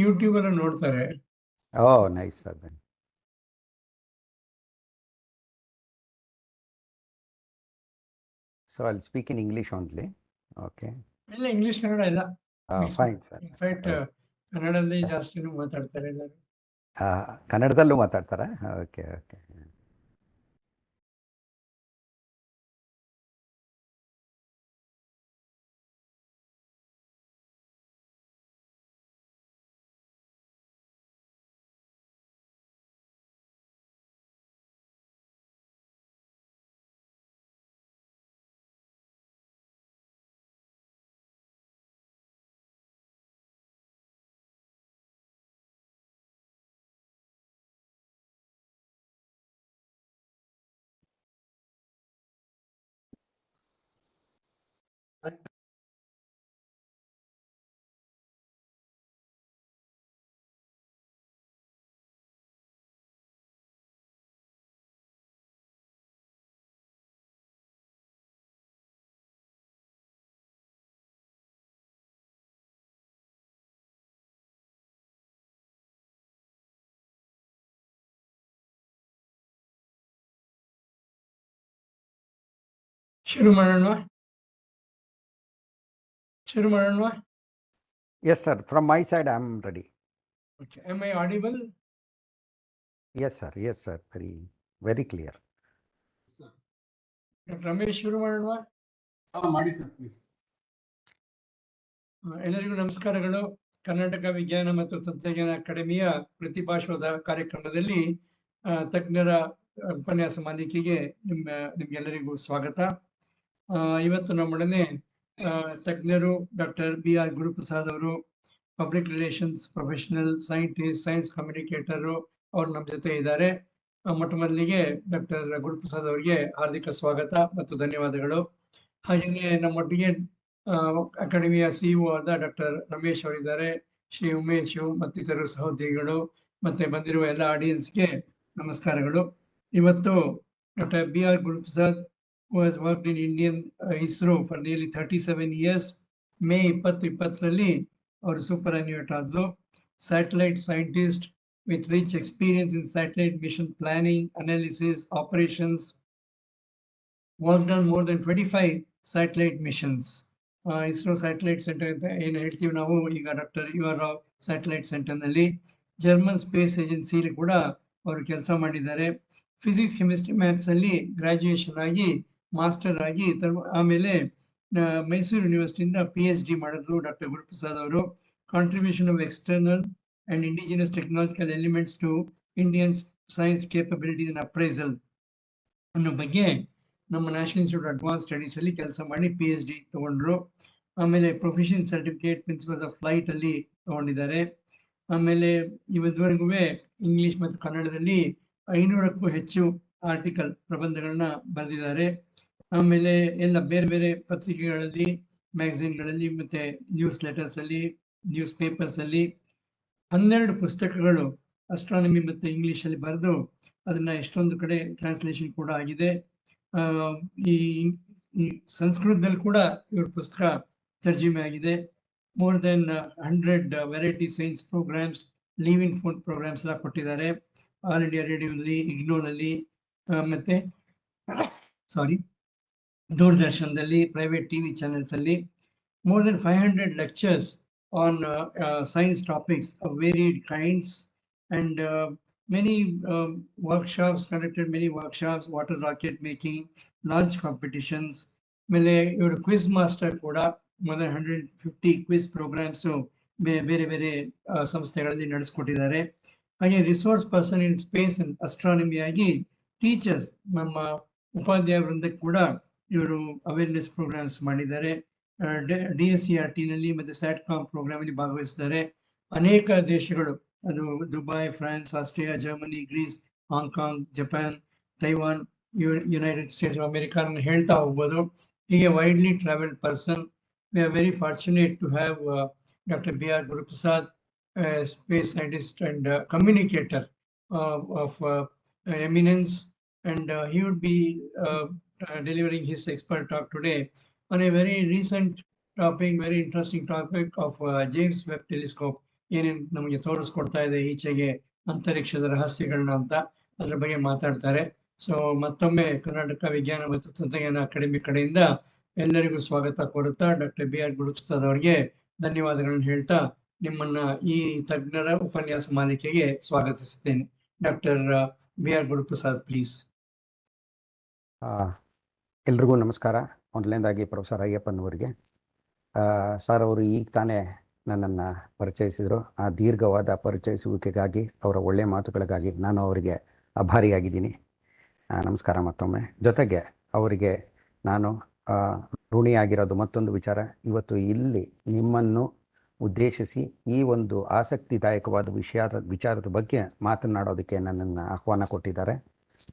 YouTube ಎಲ್ಲ ನೋಡ್ತಾರೆ. Oh, nice, sir. Then. So I'll speak in English only. Okay. ಇಲ್ಲ, English Kannada ಇಲ್ಲ. Fine, sir. In fact ಕನ್ನಡದಲ್ಲಿ ಜಾಸ್ತಿನೂ ಮಾತಾಡ್ತಾರೆ ಎಲ್ಲರೂ. ಕನ್ನಡದಲ್ಲೂ ಮಾತಾಡ್ತಾರಾ? Okay okay. ಶುರು ಮಾಡೋಣವಾ? Yes, sir. From my side, I am ready. Okay. Am I audible? Yes, sir. Yes, sir. Very, very clear. Ramesh, ಶುರು ಮಾಡೋಣವಾ? ಮಾಡಿ ಸರ್, ಪ್ಲೀಸ್. ಎಲ್ಲರಿಗೂ ನಮಸ್ಕಾರಗಳು. ಕರ್ನಾಟಕ ವಿಜ್ಞಾನ ಮತ್ತು ತಂತ್ರಜ್ಞಾನ ಅಕಾಡೆಮಿಯ ಪ್ರತಿಭಾಶೋಧ ಕಾರ್ಯಕ್ರಮದಲ್ಲಿ ತಜ್ಞರ ಉಪನ್ಯಾಸ ಮಾಲಿಕೆಗೆ ನಿಮ್ಗೆಲ್ಲರಿಗೂ ಸ್ವಾಗತ. ಇವತ್ತು ನಮ್ಮೊಡನೆ ತಜ್ಞರು ಡಾಕ್ಟರ್ BR ಗುರುಪ್ರಸಾದ್ ಅವರು, public relations professional, scientist, science communicator ಅವರು ನಮ್ಮ ಜೊತೆ ಇದ್ದಾರೆ. ಮೊಟ್ಟ ಮೊದಲಿಗೆ ಡಾಕ್ಟರ್ ಗುರುಪ್ರಸಾದ್ ಅವರಿಗೆ ಹಾರ್ದಿಕ ಸ್ವಾಗತ ಮತ್ತು ಧನ್ಯವಾದಗಳು. ಹಾಗೆಯೇ ನಮ್ಮೊಟ್ಟಿಗೆ ಅಕಾಡೆಮಿಯ CEO ಆದ ಡಾಕ್ಟರ್ ರಮೇಶ್ ಅವರಿದ್ದಾರೆ, ಶ್ರೀ ಉಮೇಶ್ ಮತ್ತಿತರ ಸಹೋದ್ಯೋಗಿಗಳು, ಮತ್ತೆ ಬಂದಿರುವ ಎಲ್ಲ ಆಡಿಯನ್ಸ್ಗೆ ನಮಸ್ಕಾರಗಳು. ಇವತ್ತು doctor BR Guruprasad who has worked in Indian ISRO for nearly 37 years. May 2020ರಲ್ಲಿ ಅವರು ಸೂಪರ್ ಅನ್ಯೂಟ್ ಆದ್ರು. Satellite scientist with rich experience in satellite mission planning, analysis, operations, worked on more than 25 satellite missions. ISRO Satellite Center ಅಂತ ಏನು ಹೇಳ್ತೀವಿ ನಾವು ಈಗ, doctor UR Rao satellite ಸೆಂಟರ್ನಲ್ಲಿ German space ಏಜೆನ್ಸಿಲಿ ಕೂಡ ಅವರು ಕೆಲಸ ಮಾಡಿದ್ದಾರೆ. ಫಿಸಿಕ್ಸ್, ಕೆಮಿಸ್ಟ್ರಿ, ಮ್ಯಾಥ್ಸ್ ಅಲ್ಲಿ ಗ್ರಾಜ್ಯುಯೇಷನ್ ಆಗಿ, ಮಾಸ್ಟರ್ ಆಗಿ, ಆಮೇಲೆ ಮೈಸೂರು ಯೂನಿವರ್ಸಿಟಿಯಿಂದ PhD ಮಾಡಿದ್ರು ಡಾಕ್ಟರ್ ಗುರುಪ್ರಸಾದ್ ಅವರು. Contribution of external and indigenous technological elements to Indian science capabilities and appraisal ಅನ್ನೋ ಬಗ್ಗೆ ನಮ್ಮ ನ್ಯಾಷನಲ್ ಇನ್ಸ್ಟಿಟ್ಯೂಟ್ ಅಡ್ವಾನ್ಸ್ ಸ್ಟಡೀಸ್ ಅಲ್ಲಿ ಕೆಲಸ ಮಾಡಿ PhD ತಗೊಂಡ್ರು. ಆಮೇಲೆ profession certificate principles of flight ಅಲ್ಲಿ ತಗೊಂಡಿದ್ದಾರೆ. ಆಮೇಲೆ ಇವತ್ತುವರೆಗೂ ಇಂಗ್ಲಿಷ್ ಮತ್ತು ಕನ್ನಡದಲ್ಲಿ 500ಕ್ಕೂ ಹೆಚ್ಚು ಆರ್ಟಿಕಲ್, ಪ್ರಬಂಧಗಳನ್ನ ಬರೆದಿದ್ದಾರೆ. ಆಮೇಲೆ ಎಲ್ಲ ಬೇರೆ ಬೇರೆ ಪತ್ರಿಕೆಗಳಲ್ಲಿ, ಮ್ಯಾಗಝಿನ್ಗಳಲ್ಲಿ, ಮತ್ತೆ ನ್ಯೂಸ್ ಲೆಟರ್ಸ್ ಅಲ್ಲಿ, ನ್ಯೂಸ್ ಪೇಪರ್ಸ್ ಅಲ್ಲಿ 12 ಪುಸ್ತಕಗಳು ಅಸ್ಟ್ರಾನಮಿ ಮತ್ತು ಇಂಗ್ಲಿಷಲ್ಲಿ ಬರೆದು ಅದನ್ನ ಎಷ್ಟೊಂದು ಕಡೆ ಟ್ರಾನ್ಸ್ಲೇಷನ್ ಕೂಡ ಆಗಿದೆ. ಈ ಸಂಸ್ಕೃತದಲ್ಲಿ ಕೂಡ ಇವ್ರ ಪುಸ್ತಕ ತರ್ಜಿಮೆ ಆಗಿದೆ. More than 100 variety science programmes, living food programmes ಎಲ್ಲ ಕೊಟ್ಟಿದ್ದಾರೆ. ಆಲ್ ಇಂಡಿಯಾ ರೇಡಿಯೋದಲ್ಲಿ, ಇಗ್ನೋನಲ್ಲಿ, ಮತ್ತೆ ದೂರದರ್ಶನದಲ್ಲಿ, ಪ್ರೈವೇಟ್ TV ಚಾನೆಲ್ಸ್ ಅಲ್ಲಿ. More than 500 lectures on science topics of varied kinds, and many workshops, conducted many workshops, water rocket making, launch competitions. Mele ivaru quiz master kuda more than 150 quiz programs ಬೇರೆ ಬೇರೆ ಸಂಸ್ಥೆಗಳಲ್ಲಿ ನಡೆಸ್ಕೊಟ್ಟಿದ್ದಾರೆ. ಹಾಗೆ resource person in space and astronomy ಆಗಿ teachers, ನಮ್ಮ ಉಪಾಧ್ಯಾಯ ವೃಂದಕ್ಕೆ ಕೂಡ ಇವರು awareness programmes ಮಾಡಿದ್ದಾರೆ. DSCRT ನಲ್ಲಿ ಮತ್ತೆ ಸ್ಯಾಟ್ಕಾಮ್ ಪ್ರೋಗ್ರಾಮ್ ಅಲ್ಲಿ ಭಾಗವಹಿಸಿದ್ದಾರೆ. ಅನೇಕ ದೇಶಗಳು, ಅದು Dubai, France, Australia, Germany, Greece, Hong Kong, Japan, Taiwan, United States of America ಹೇಳ್ತಾ ಹೋಗ್ಬೋದು. ಹೀಗೆ widely travelled person. We are very fortunate to have doctor BR Guruprasad, space scientist and communicator of eminence, and he would be delivering his expert talk today on a very recent topic, very interesting topic of James Webb Telescope. ಏನೇನು ನಮಗೆ ತೋರಿಸ್ಕೊಡ್ತಾ ಇದೆ ಈಚೆಗೆ ಅಂತರಿಕ್ಷದ ರಹಸ್ಯಗಳನ್ನ ಅಂತ ಅದ್ರ ಬಗ್ಗೆ ಮಾತಾಡ್ತಾರೆ. So ಮತ್ತೊಮ್ಮೆ ಕರ್ನಾಟಕ ವಿಜ್ಞಾನ ಮತ್ತು ತಂತ್ರಜ್ಞಾನ ಅಕಾಡೆಮಿ ಕಡೆಯಿಂದ ಎಲ್ಲರಿಗೂ ಸ್ವಾಗತ ಕೋರುತ್ತಾ ಡಾಕ್ಟರ್ ಬಿ ಆರ್ ಗುರುಪ್ರಸಾದ್ ಅವರಿಗೆ ಧನ್ಯವಾದಗಳನ್ನು ಹೇಳ್ತಾ ನಿಮ್ಮನ್ನ ಈ ತಜ್ಞರ ಉಪನ್ಯಾಸ ಮಾಲಿಕೆಗೆ ಸ್ವಾಗತಿಸುತ್ತೇನೆ. Doctor B R Guruprasad please. ಎಲ್ರಿಗೂ ನಮಸ್ಕಾರ. ಮೊದಲನೇದಾಗಿ ಪ್ರೊಫೆಸರ್ ಅಯ್ಯಪ್ಪನವರಿಗೆ ಸರ್ ಅವರು ಈಗ ತಾನೇ ನನ್ನನ್ನು ಪರಿಚಯಿಸಿದರು. ಆ ದೀರ್ಘವಾದ ಪರಿಚಯಿಸುವಿಕೆಗಾಗಿ ಅವರ ಒಳ್ಳೆಯ ಮಾತುಗಳಿಗಾಗಿ ನಾನು ಅವರಿಗೆ ಆಭಾರಿಯಾಗಿದ್ದೀನಿ. ನಮಸ್ಕಾರ ಮತ್ತೊಮ್ಮೆ. ಜೊತೆಗೆ ಅವರಿಗೆ ನಾನು ಋಣಿಯಾಗಿರೋದು ಮತ್ತೊಂದು ವಿಚಾರ, ಇವತ್ತು ಇಲ್ಲಿ ನಿಮ್ಮನ್ನು ಉದ್ದೇಶಿಸಿ ಈ ಒಂದು ಆಸಕ್ತಿದಾಯಕವಾದ ವಿಚಾರದ ಬಗ್ಗೆ ಮಾತನಾಡೋದಕ್ಕೆ ನನ್ನನ್ನು ಆಹ್ವಾನ ಕೊಟ್ಟಿದ್ದಾರೆ.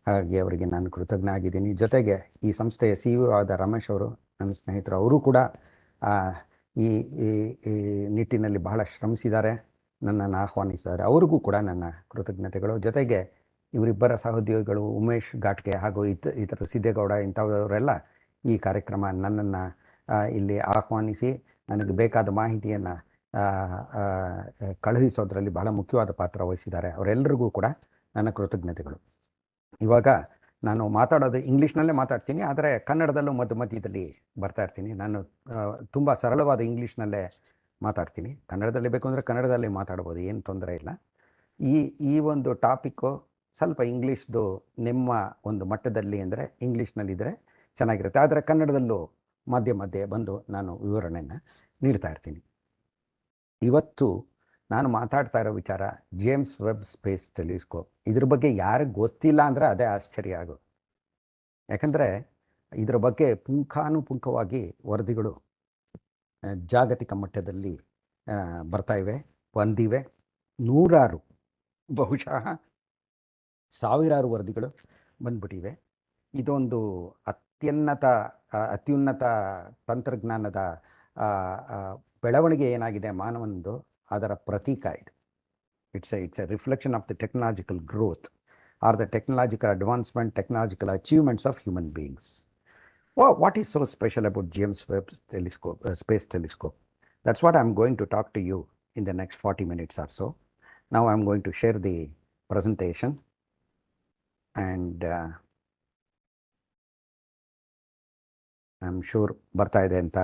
ಹಾಗಾಗಿ ಅವರಿಗೆ ನಾನು ಕೃತಜ್ಞ ಆಗಿದ್ದೀನಿ. ಜೊತೆಗೆ ಈ ಸಂಸ್ಥೆಯ CEO ಆದ ರಮೇಶ್ ಅವರು, ನನ್ನ ಸ್ನೇಹಿತರು, ಅವರು ಕೂಡ ಈ ನಿಟ್ಟಿನಲ್ಲಿ ಬಹಳ ಶ್ರಮಿಸಿದ್ದಾರೆ, ನನ್ನನ್ನು ಆಹ್ವಾನಿಸಿದ್ದಾರೆ. ಅವ್ರಿಗೂ ಕೂಡ ನನ್ನ ಕೃತಜ್ಞತೆಗಳು. ಜೊತೆಗೆ ಇವರಿಬ್ಬರ ಸಹೋದ್ಯೋಗಿಗಳು ಉಮೇಶ್ ಘಾಟ್ಗೆ ಹಾಗೂ ಇತರ ಸಿದ್ದೇಗೌಡ ಇಂಥವರೆಲ್ಲ ಈ ಕಾರ್ಯಕ್ರಮ ನನ್ನನ್ನು ಇಲ್ಲಿ ಆಹ್ವಾನಿಸಿ ನನಗೆ ಬೇಕಾದ ಮಾಹಿತಿಯನ್ನು ಕಳುಹಿಸೋದ್ರಲ್ಲಿ ಬಹಳ ಮುಖ್ಯವಾದ ಪಾತ್ರ ವಹಿಸಿದ್ದಾರೆ. ಅವರೆಲ್ಲರಿಗೂ ಕೂಡ ನನ್ನ ಕೃತಜ್ಞತೆಗಳು. ಇವಾಗ ನಾನು ಮಾತಾಡೋದು ಇಂಗ್ಲೀಷ್ನಲ್ಲೇ ಮಾತಾಡ್ತೀನಿ, ಆದರೆ ಕನ್ನಡದಲ್ಲೂ ಮಧ್ಯದಲ್ಲಿ ಬರ್ತಾ ಇರ್ತೀನಿ. ನಾನು ತುಂಬ ಸರಳವಾದ ಇಂಗ್ಲೀಷ್ನಲ್ಲೇ ಮಾತಾಡ್ತೀನಿ. ಕನ್ನಡದಲ್ಲಿ ಬೇಕು ಅಂದರೆ ಕನ್ನಡದಲ್ಲಿ ಮಾತಾಡ್ಬೋದು, ಏನು ತೊಂದರೆ ಇಲ್ಲ. ಈ ಒಂದು ಟಾಪಿಕ್ಕು ಸ್ವಲ್ಪ ಇಂಗ್ಲೀಷ್ದು ನಿಮ್ಮ ಒಂದು ಮಟ್ಟದಲ್ಲಿ ಅಂದರೆ ಇಂಗ್ಲೀಷ್ನಲ್ಲಿದ್ದರೆ ಚೆನ್ನಾಗಿರುತ್ತೆ, ಆದರೆ ಕನ್ನಡದಲ್ಲೂ ಮಧ್ಯೆ ಬಂದು ನಾನು ವಿವರಣೆಯನ್ನು ನೀಡ್ತಾ ಇರ್ತೀನಿ. ಇವತ್ತು ನಾನು ಮಾತಾಡ್ತಾ ಇರೋ ವಿಚಾರ ಜೇಮ್ಸ್ ವೆಬ್ ಸ್ಪೇಸ್ ಟೆಲಿಸ್ಕೋಪ್. ಇದ್ರ ಬಗ್ಗೆ ಯಾರಿಗೆ ಗೊತ್ತಿಲ್ಲ ಅಂದರೆ ಅದೇ ಆಶ್ಚರ್ಯ ಆಗೋದು. ಯಾಕಂದರೆ ಇದರ ಬಗ್ಗೆ ಪುಂಖಾನುಪುಂಖವಾಗಿ ವರದಿಗಳು ಜಾಗತಿಕ ಮಟ್ಟದಲ್ಲಿ ಬರ್ತಾ ಇವೆ, ಬಂದಿವೆ. ನೂರಾರು, ಬಹುಶಃ ಸಾವಿರಾರು ವರದಿಗಳು ಬಂದ್ಬಿಟ್ಟಿವೆ. ಇದೊಂದು ಅತ್ಯುನ್ನತ ತಂತ್ರಜ್ಞಾನದ ಬೆಳವಣಿಗೆ ಏನಾಗಿದೆ ಮಾನವನದು, ಅದರ ಪ್ರತೀಕ ಇದು. It's A reflection of the technological growth are the technological advancement, technological achievements of human beings. What is so special about James Webb Space Telescope? That's what I'm going to talk to you in the next 40 minutes or so. Now I'm going to share the presentation, and I'm sure ಬರ್ತಾ ಇದೆ ಅಂತ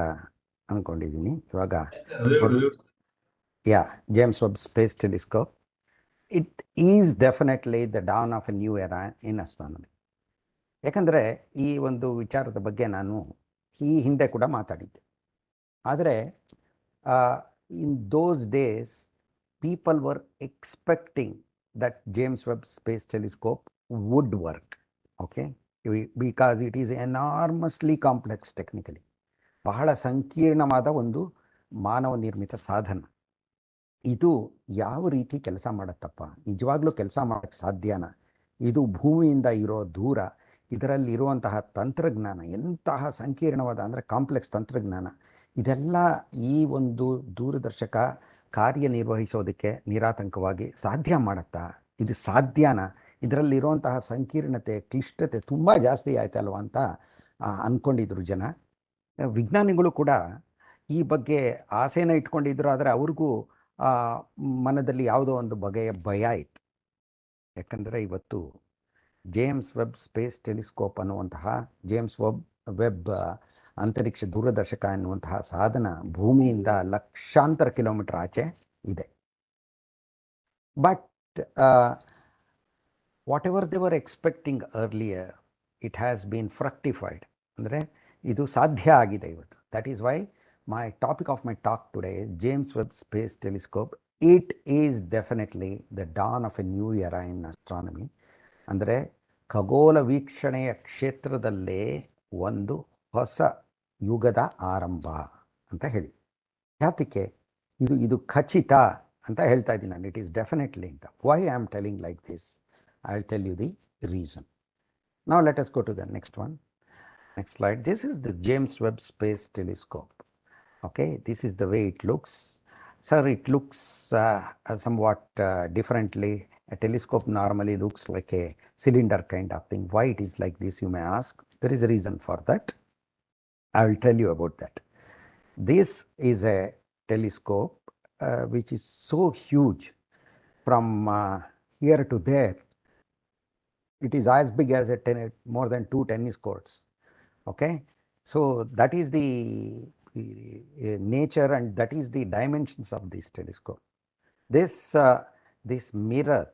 ಅಂದ್ಕೊಂಡಿದ್ದೀನಿ. ಇವಾಗ James Webb Space Telescope. It is definitely the dawn of a new era in astronomy. ಯಾಕಂದರೆ ಈ ಒಂದು ವಿಚಾರದ ಬಗ್ಗೆ ನಾನು ಈ ಹಿಂದೆ ಕೂಡ ಮಾತಾಡಿದ್ದೆ. ಆದರೆ in those days people were expecting that James Webb space telescope would work, okay, because it is enormously complex technically. ಬಹಳ ಸಂಕೀರ್ಣವಾದ ಒಂದು ಮಾನವ ನಿರ್ಮಿತ ಸಾಧನ. ಇದು ಯಾವ ರೀತಿ ಕೆಲಸ ಮಾಡುತ್ತಪ್ಪ, ನಿಜವಾಗ್ಲೂ ಕೆಲಸ ಮಾಡೋಕ್ಕೆ ಸಾಧ್ಯನಾ? ಇದು ಭೂಮಿಯಿಂದ ಇರೋ ದೂರ, ಇದರಲ್ಲಿ ಇರುವಂತಹ ತಂತ್ರಜ್ಞಾನ ಎಂತಹ ಸಂಕೀರ್ಣವಾದ ಅಂದರೆ ಕಾಂಪ್ಲೆಕ್ಸ್ ತಂತ್ರಜ್ಞಾನ, ಇದೆಲ್ಲ ಈ ಒಂದು ದೂರದರ್ಶಕ ಕಾರ್ಯನಿರ್ವಹಿಸೋದಕ್ಕೆ ನಿರಾತಂಕವಾಗಿ ಸಾಧ್ಯ ಮಾಡುತ್ತಾ? ಇದು ಸಾಧ್ಯನಾ? ಇದರಲ್ಲಿರುವಂತಹ ಸಂಕೀರ್ಣತೆ, ಕ್ಲಿಷ್ಟತೆ ತುಂಬ ಜಾಸ್ತಿ ಆಯ್ತಲ್ವ ಅಂತ ಅಂದ್ಕೊಂಡಿದ್ರು ಜನ. ವಿಜ್ಞಾನಿಗಳು ಕೂಡ ಈ ಬಗ್ಗೆ ಆಸೆನ ಇಟ್ಕೊಂಡಿದ್ರು, ಆದರೆ ಅವ್ರಿಗೂ ಮನದಲ್ಲಿ ಯಾವುದೋ ಒಂದು ಬಗೆಯ ಭಯ ಇತ್ತು. ಯಾಕಂದರೆ ಇವತ್ತು ಜೇಮ್ಸ್ ವೆಬ್ ಸ್ಪೇಸ್ ಟೆಲಿಸ್ಕೋಪ್ ಅನ್ನುವಂತಹ ಜೇಮ್ಸ್ ವೆಬ್ ಅಂತರಿಕ್ಷ ದೂರದರ್ಶಕ ಎನ್ನುವಂತಹ ಸಾಧನ ಭೂಮಿಯಿಂದ ಲಕ್ಷಾಂತರ ಕಿಲೋಮೀಟರ್ ಆಚೆ ಇದೆ. But what ever they were expecting earlier, it has been fructified. ಅಂದರೆ ಇದು ಸಾಧ್ಯ ಆಗಿದೆ ಇವತ್ತು. That is why my topic of my talk today is James Webb Space Telescope. It is definitely the dawn of a new era in astronomy. ಅಂದರೆ ಖಗೋಳ ವೀಕ್ಷಣೆಯ ಕ್ಷೇತ್ರದಲ್ಲೇ ಒಂದು ಹೊಸ ಯುಗದ ಆರಂಭ ಅಂತ ಹೇಳಿ. ಯಾತಕ್ಕೆ ಇದು ಖಚಿತ ಅಂತ ಹೇಳ್ತಾ ಇದ್ದೀನಿ ನಾನು. ಇಟ್ ಈಸ್ ಡೆಫಿನೆಟ್ಲಿ ಅಂತ. Why I am telling like this? I will tell you the reason. Now let us go to the next one. Next slide. This is the James Webb Space Telescope. Okay, this is the way it looks. Sir, it looks somewhat differently. A telescope normally looks like a cylinder kind of thing. Why it is like this, you may ask. There is a reason for that. I will tell you about that. This is a telescope which is so huge from here to there. It is as big as more than 2 tennis courts. Okay, so that is the nature, and that is the dimensions of this telescope. This mirror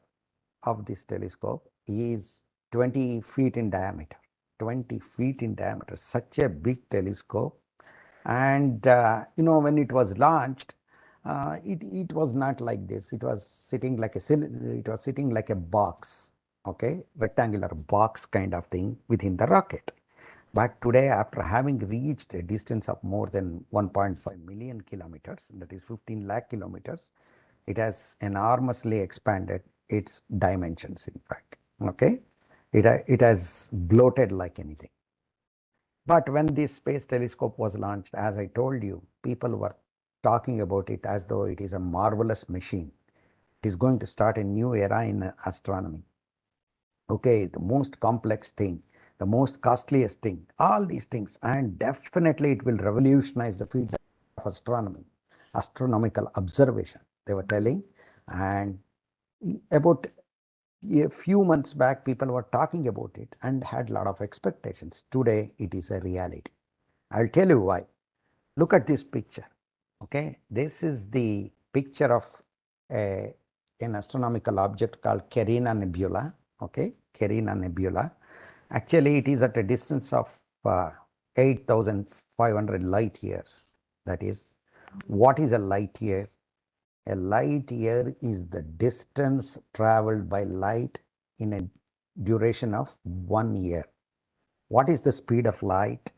of this telescope is 20 feet in diameter. 20 feet in diameter, such a big telescope. And when it was launched, it was not like this. It was sitting like a box, okay, rectangular box kind of thing within the rocket. But today, after having reached a distance of more than 1.5 million kilometers, that is 15 lakh kilometers, it has enormously expanded its dimensions, in fact. Okay, it has bloated like anything. But when this space telescope was launched, as I told you, people were talking about it as though it is a marvelous machine. It is going to start a new era in astronomy. Okay, the most complex thing, the most costliest thing, all these things, and definitely it will revolutionize the field of astronomy, astronomical observation, they were telling. And about a few months back, people were talking about it and had a lot of expectations. Today, it is a reality. I'll tell you why. Look at this picture. Okay, this is the picture of an astronomical object called Carina Nebula. Okay, Carina Nebula. Actually, it is at a distance of 8,500 light years. That is, what is a light year? A light year is the distance traveled by light in a duration of 1 year. What is the speed of light?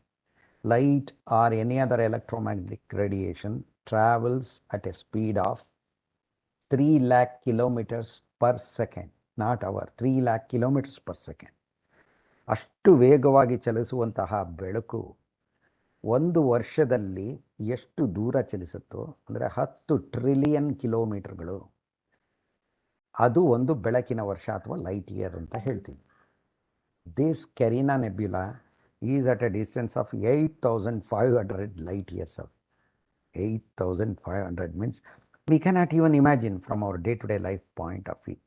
Light or any other electromagnetic radiation travels at a speed of 3 lakh kilometers per second, not hour, 3 lakh kilometers per second. ಅಷ್ಟು ವೇಗವಾಗಿ ಚಲಿಸುವಂತಹ ಬೆಳಕು ಒಂದು ವರ್ಷದಲ್ಲಿ ಎಷ್ಟು ದೂರ ಚಲಿಸುತ್ತೋ ಅಂದರೆ 10 trillion ಕಿಲೋಮೀಟರ್ಗಳು, ಅದು ಒಂದು ಬೆಳಕಿನ ವರ್ಷ ಅಥವಾ ಲೈಟ್ ಇಯರ್ ಅಂತ ಹೇಳ್ತೀವಿ. This Carina nebula is at a distance of 8,500 light years. 8,500 means we cannot even imagine from our day-to-day life point of view.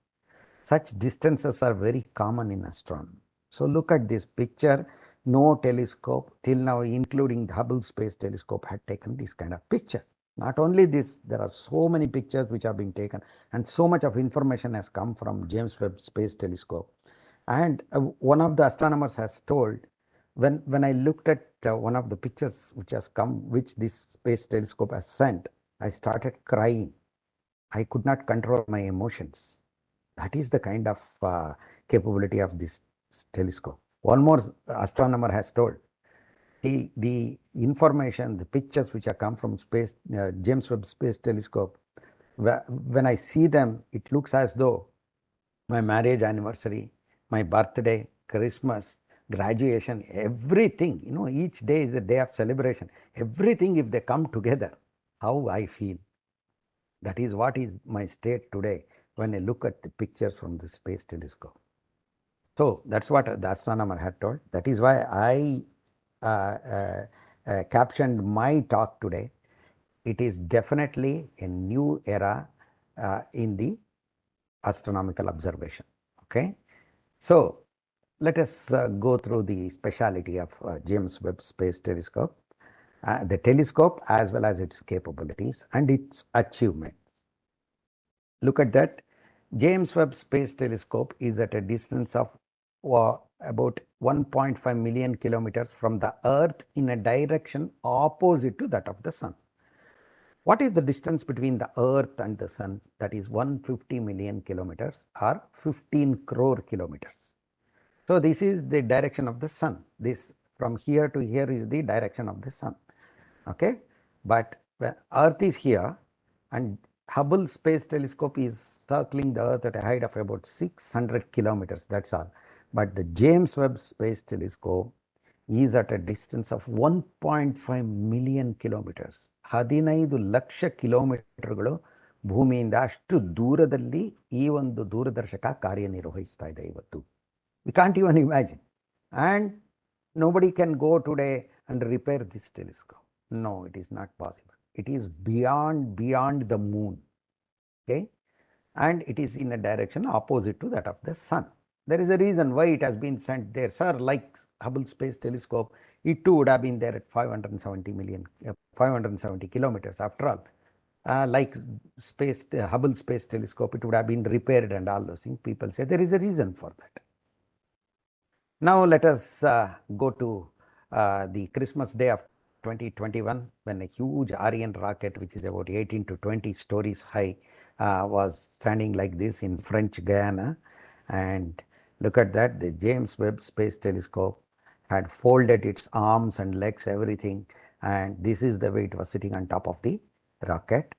Such distances are very common in astronomy. So look at this picture. No telescope till now, including the Hubble Space Telescope, had taken this kind of picture. Not only this, there are so many pictures which have been taken, and so much of information has come from James Webb Space Telescope. And one of the astronomers has told, when I looked at one of the pictures which has come, which this space telescope has sent, I started crying. I could not control my emotions. That is the kind of capability of this telescope. One more astronomer has told, the information, the pictures which have come from space, James Webb Space Telescope, when I see them, it looks as though my marriage anniversary, my birthday, Christmas, graduation, everything, each day is a day of celebration. Everything, if they come together, how I feel. That is what is my state today when I look at the pictures from the space telescope. So that's what the astronomer had told. That is why I captioned my talk today. It is definitely a new era in the astronomical observation. Okay, so let us go through the speciality of James Webb Space Telescope, the telescope as well as its capabilities and its achievements. Look at that. James Webb Space Telescope is at a distance of about 1.5 million kilometers from the Earth in a direction opposite to that of the Sun. What is the distance between the Earth and the Sun? That is 150 million kilometers or 15 crore kilometers. So this is the direction of the Sun. This from here to here is the direction of the Sun. Okay, but Earth is here and Hubble Space Telescope is circling the Earth at a height of about 600 kilometers, that's all. But the James Webb Space Telescope is at a distance of 1.5 million kilometers. 15 lakh ಕಿಲೋಮೀಟರ್ಗಳು ಭೂಮಿಯಿಂದ ಅಷ್ಟು ದೂರದಲ್ಲಿ ಈ ಒಂದು ದೂರದರ್ಶಕ ಕಾರ್ಯನಿರ್ವಹಿಸ್ತಾ ಇದೆ ಇವತ್ತು. We can't even imagine. And nobody can go today and repair this telescope. No, it is not possible. It is beyond the moon. Okay, and it is in a direction opposite to that of the sun. There is a reason why it has been sent there, sir. Like Hubble Space Telescope, it too would have been there at 570 kilometers. After all, like Hubble Space Telescope, it would have been repaired and all those things. People say there is a reason for that. Now let us go to the Christmas day of 2021, when a huge Orion rocket, which is about 18 to 20 stories high, was standing like this in French Guiana. And look at that, the James Webb Space Telescope had folded its arms and legs, everything, and this is the way it was sitting on top of the rocket.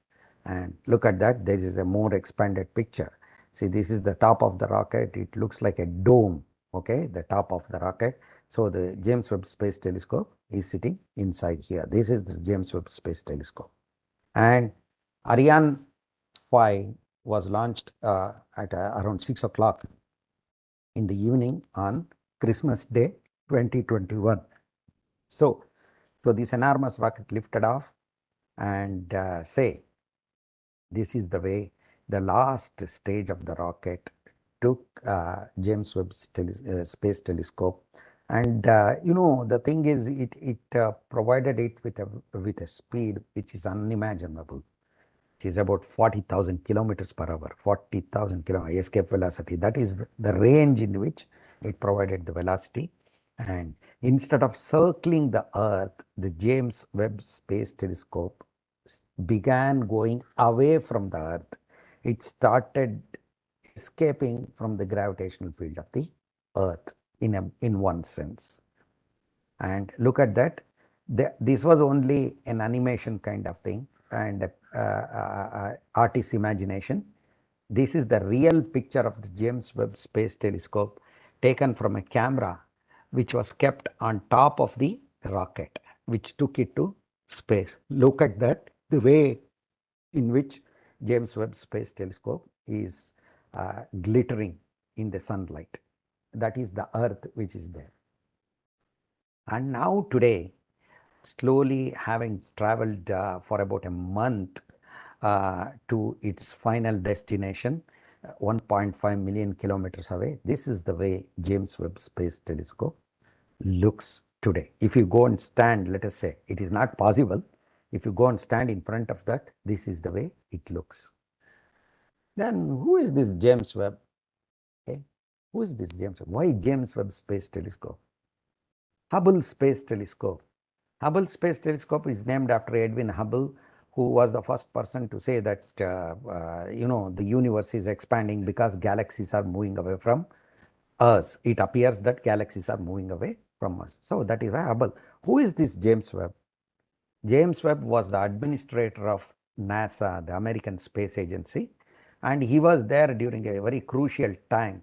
And look at that, there is a more expanded picture. See, this is the top of the rocket. It looks like a dome, okay, the top of the rocket. So the James Webb Space Telescope is sitting inside here. This is the James Webb Space Telescope. And Ariane 5 was launched at around 6 o'clock in the evening on Christmas Day 2021. So this enormous rocket lifted off, and say, this is the way the last stage of the rocket took James Webb Space Telescope. And the thing is, it provided it with a speed which is unimaginable. It is about 40,000 kilometers per hour, 40,000 kilometers escape velocity. That is the range in which it provided the velocity. And instead of circling the Earth, the James Webb Space Telescope began going away from the Earth. It started escaping from the gravitational field of the Earth in one sense. And look at that. This was only an animation kind of thing, and artist's imagination. This is the real picture of the James Webb Space Telescope, taken from a camera which was kept on top of the rocket, which took it to space. Look at that, the way in which James Webb Space Telescope is glittering in the sunlight. That is the Earth which is there. And now today, slowly having traveled for about a month to its final destination, 1.5 million kilometers away, this is the way James Webb Space Telescope looks today. If you go and stand, let us say, it is not possible. If you go and stand in front of that, this is the way it looks. Then who is this James Webb? Okay. Who is this James Webb? Why James Webb Space Telescope? Hubble Space Telescope. Hubble Space Telescope is named after Edwin Hubble, who was the first person to say that the universe is expanding because galaxies are moving away from us. It appears that galaxies are moving away from us. So that is why Hubble. Who is this James Webb? James Webb was the administrator of NASA, the American Space Agency, and he was there during a very crucial time.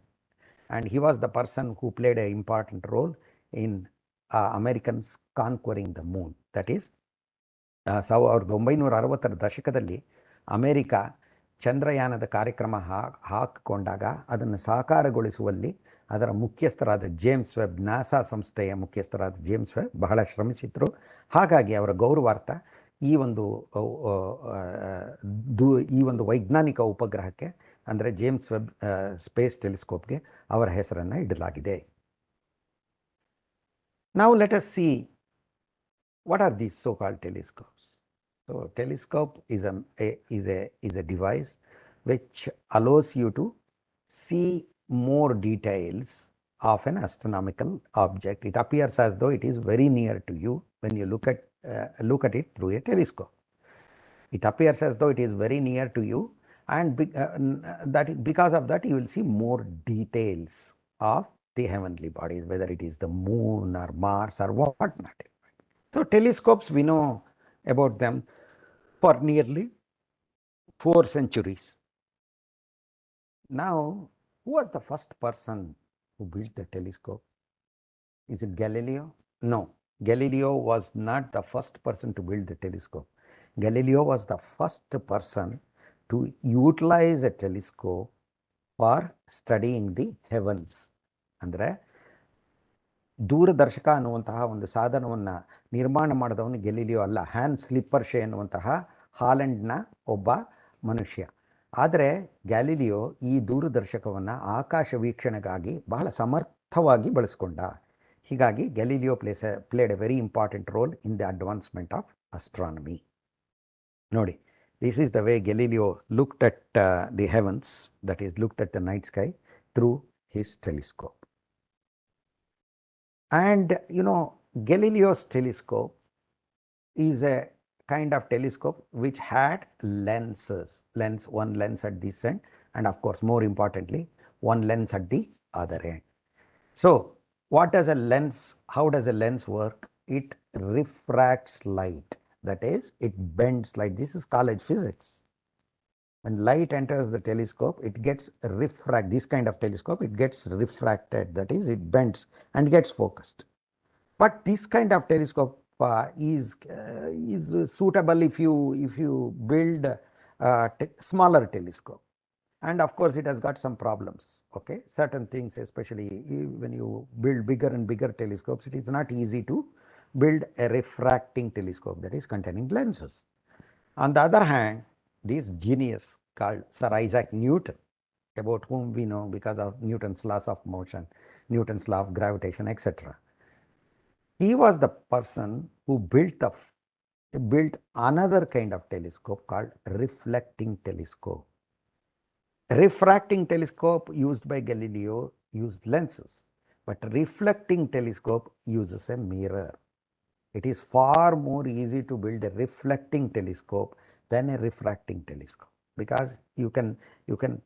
And he was the person who played an important role in Americans conquering the moon. That is, 1960ರ ದಶಕದಲ್ಲಿ America ಚಂದ್ರಯಾನದ ಕಾರ್ಯಕ್ರಮ ಹಾಕಿಕೊಂಡಾಗ ಅದನ್ನು ಸಾಕಾರಗೊಳಿಸುವಲ್ಲಿ ಅದರ ಮುಖ್ಯಸ್ಥರಾದ James web, NASA ಸಂಸ್ಥೆಯ ಮುಖ್ಯಸ್ಥರಾದ James web ಬಹಳ ಶ್ರಮಿಸಿದ್ರು. ಹಾಗಾಗಿ ಅವರ ಗೌರವಾರ್ಥ ಈ ಒಂದು ವೈಜ್ಞಾನಿಕ ಉಪಗ್ರಹಕ್ಕೆ, ಅಂದರೆ ಜೇಮ್ಸ್ ವೆಬ್ ಸ್ಪೇಸ್ ಟೆಲಿಸ್ಕೋಪ್ಗೆ ಅವರ ಹೆಸರನ್ನು ಇಡಲಾಗಿದೆ. Now let us see what are these so-called telescopes. So telescope is a device which allows you to see more details of an astronomical object. It appears as though it is very near to you when you look at it through a telescope. It appears as though it is very near to you, and because of that you will see more details of the heavenly bodies, whether it is the moon or Mars or whatnot. So telescopes, we know about them for nearly 4 centuries. Now, who was the first person who built the telescope? Is it Galileo? No, Galileo was not the first person to build the telescope. Galileo was the first person to utilize a telescope for studying the heavens. Andre ದೂರದರ್ಶಕ ಅನ್ನುವಂತಹ ಒಂದು ಸಾಧನವನ್ನು ನಿರ್ಮಾಣ ಮಾಡಿದವನು Galileo ಅಲ್ಲ, ಹ್ಯಾನ್ ಸ್ಲಿಪ್ಪರ್ಶೆ ಅನ್ನುವಂತಹ ಹಾಲೆಂಡ್ನ ಒಬ್ಬ ಮನುಷ್ಯ. ಆದರೆ ಗ್ಯಾಲಿಲಿಯೋ ಈ ದೂರದರ್ಶಕವನ್ನು ಆಕಾಶ ವೀಕ್ಷಣೆಗಾಗಿ ಬಹಳ ಸಮರ್ಥವಾಗಿ ಬಳಸ್ಕೊಂಡ. ಹೀಗಾಗಿ Galileo played a very important role in the advancement of astronomy. ನೋಡಿ, this is the way Galileo looked at the heavens, that is, looked at the night sky through his telescope. And you know, Galileo's telescope is a kind of telescope which had lenses. One lens at this end, and of course, more importantly, one lens at the other end. So, what does a lens, how does a lens work? It refracts light. That is, it bends light. This is college physics. When light enters the telescope, it gets refracted. This kind of telescope, it gets refracted. That is, it bends and gets focused. But this kind of telescope is suitable if you build a smaller telescope. And of course, it has got some problems. Okay, certain things, especially when you build bigger and bigger telescopes, it is not easy to build a refracting telescope that is containing lenses. On the other hand, this genius called Sir Isaac Newton, about whom we know because of Newton's laws of motion, Newton's law of gravitation, etc. He was the person who built another kind of telescope called reflecting telescope. Refracting telescope used by Galileo used lenses, but reflecting telescope uses a mirror. It is far more easy to build a reflecting telescope than a refracting telescope, because you can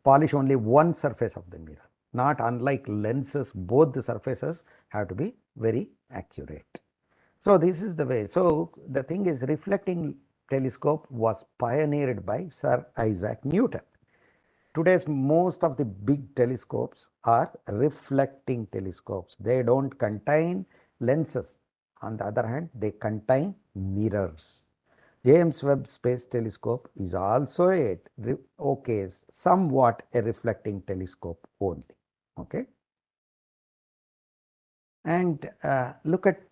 polish only one surface of the mirror. Not unlike lenses, both the surfaces have to be very accurate. So this is the way. So the thing is, reflecting telescope was pioneered by Sir Isaac Newton. Today's most of the big telescopes are reflecting telescopes. They don't contain lenses. On the other hand, they contain mirrors. James Webb Space Telescope is also somewhat a reflecting telescope only. Okay. And look at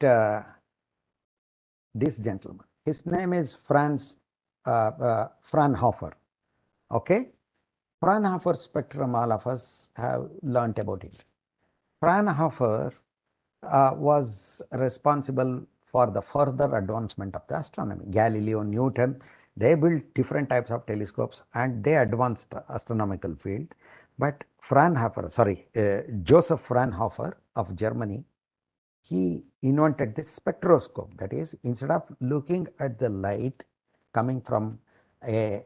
this gentleman. His name is Fraunhofer. Okay. Fraunhofer spectrum, all of us have learnt about it. Fraunhofer was responsible for the further advancement of the astronomy. Galileo, Newton, they built different types of telescopes and they advanced the astronomical field. But Joseph Fraunhofer of Germany, he invented the spectroscope. That is, instead of looking at the light coming from a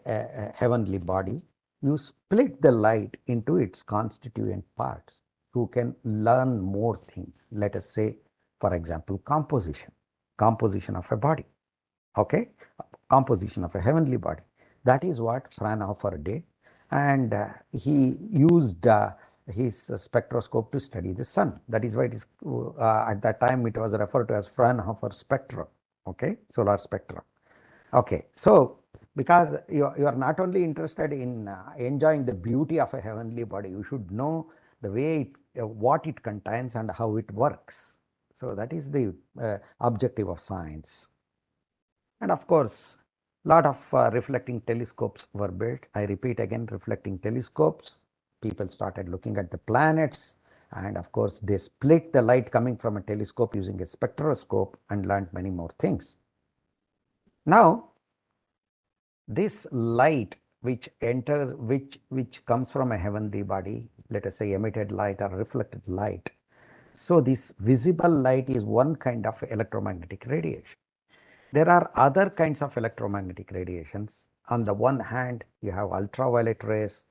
heavenly body, you split the light into its constituent parts. You can learn more things. Let us say, for example, composition of a body. Okay, composition of a heavenly body. That is what Fraunhofer did, and he used his spectroscope to study the sun. That is why it is at that time it was referred to as Fraunhofer spectrum. Okay, solar spectrum. Okay, so because you are not only interested in enjoying the beauty of a heavenly body, you should know the way what it contains and how it works. So that is the objective of science. And of course, lot of reflecting telescopes were built. I repeat again, reflecting telescopes. People started looking at the planets, and of course they split the light coming from a telescope using a spectroscope and learned many more things. Now, this light which comes from a heavenly body, let us say emitted light or reflected light. So this visible light is one kind of electromagnetic radiation. There are other kinds of electromagnetic radiations. On the one hand, you have ultraviolet rays,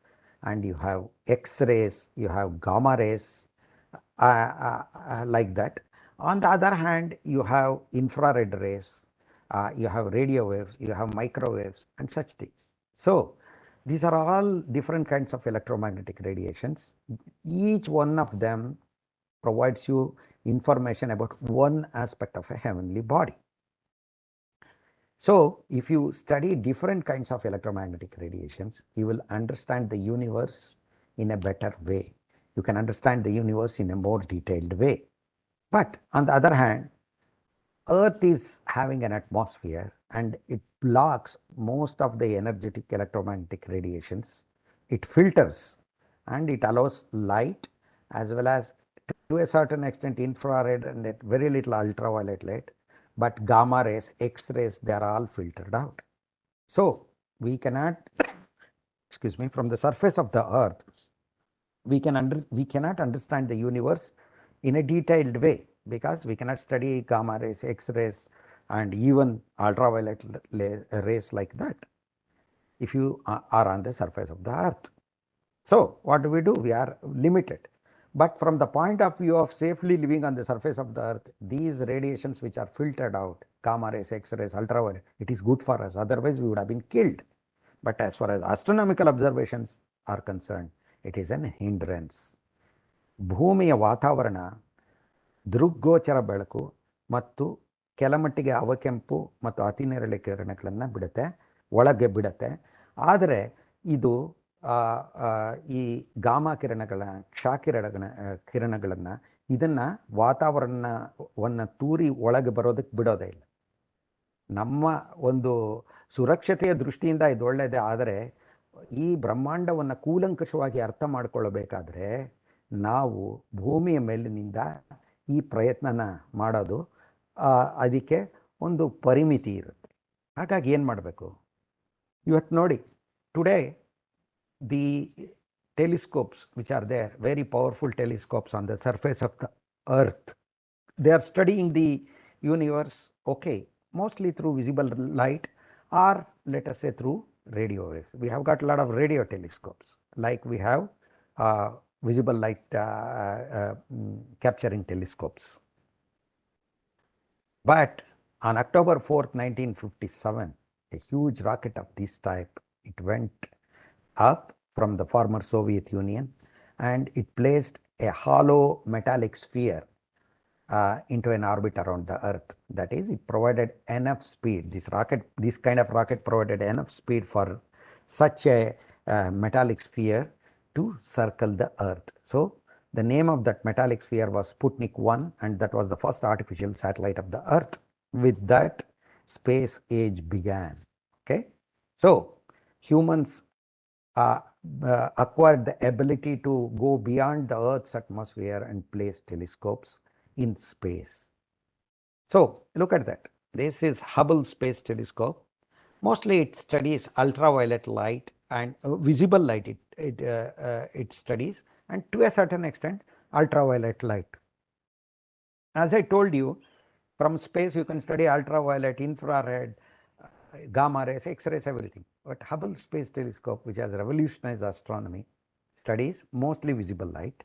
and you have X-rays, you have gamma rays, like that. On the other hand, you have infrared rays, you have radio waves, you have microwaves, and such things. So these are all different kinds of electromagnetic radiations. Each one of them provides you information about one aspect of a heavenly body. So if you study different kinds of electromagnetic radiations, you will understand the universe in a better way. You can understand the universe in a more detailed way. But on the other hand, Earth is having an atmosphere and it blocks most of the energetic electromagnetic radiations. It filters and it allows light as well as, to a certain extent, infrared and very little ultraviolet light. But gamma rays, X-rays, they are all filtered out. So we cannot, excuse me, from the surface of the Earth, we cannot understand the universe in a detailed way, because we cannot study gamma rays, X-rays, and even ultraviolet rays like that if you are on the surface of the Earth. So what do? We are limited. But from the point of view of safely living on the surface of the Earth, these radiations which are filtered out, gamma rays, X-rays, ultraviolet, it is good for us. Otherwise, we would have been killed. But as far as astronomical observations are concerned, it is an hindrance. ಭೂಮಿಯ ವಾತಾವರಣ ದೃಗ್ಗೋಚರ ಬೆಳಕು ಮತ್ತು ಕೆಲಮಟ್ಟಿಗೆ ಅವಕೆಂಪು ಮತ್ತು ಅತಿನೇರಳೆ ಕಿರಣಗಳನ್ನು ಬಿಡುತ್ತೆ, ಒಳಗೆ ಬಿಡುತ್ತೆ. ಆದರೆ ಇದು ಈ ಗಾಮಾ ಕಿರಣಗಳನ್ನು ಇದನ್ನು ವಾತಾವರಣವನ್ನು ತೂರಿ ಒಳಗೆ ಬರೋದಕ್ಕೆ ಬಿಡೋದೇ ಇಲ್ಲ. ನಮ್ಮ ಒಂದು ಸುರಕ್ಷತೆಯ ದೃಷ್ಟಿಯಿಂದ ಇದು ಒಳ್ಳೆಯದೇ. ಆದರೆ ಈ ಬ್ರಹ್ಮಾಂಡವನ್ನು ಕೂಲಂಕಷವಾಗಿ ಅರ್ಥ ಮಾಡಿಕೊಳ್ಳಬೇಕಾದ್ರೆ ನಾವು ಭೂಮಿಯ ಮೇಲಿನಿಂದ ಈ ಪ್ರಯತ್ನನ ಮಾಡೋದು, ಅದಕ್ಕೆ ಒಂದು ಪರಿಮಿತಿ ಇರುತ್ತೆ. ಹಾಗಾಗಿ ಏನು ಮಾಡಬೇಕು? ಇವತ್ತು ನೋಡಿ, today the telescopes which are there, very powerful telescopes on the surface of the earth, they are studying the universe, okay, mostly through visible light, or let us say through radio waves. We have got a lot of radio telescopes, like we have visible light capturing telescopes. But on October 4th, 1957, a huge rocket of this type, it went up from the former Soviet Union, and it placed a hollow metallic sphere into an orbit around the Earth. That is, it provided enough speed. This kind of rocket provided enough speed for such a metallic sphere to circle the Earth. So the name of that metallic sphere was Sputnik 1, and that was the first artificial satellite of the Earth. With that, space age began. Okay, so humans acquired the ability to go beyond the Earth's atmosphere and place telescopes in space. So look at that. This is Hubble Space Telescope. Mostly it studies ultraviolet light and visible light. It studies, and to a certain extent, ultraviolet light. As I told you, from space you can study ultraviolet, infrared, gamma rays, X-rays, everything. But Hubble Space Telescope, which has revolutionized astronomy, studies mostly visible light.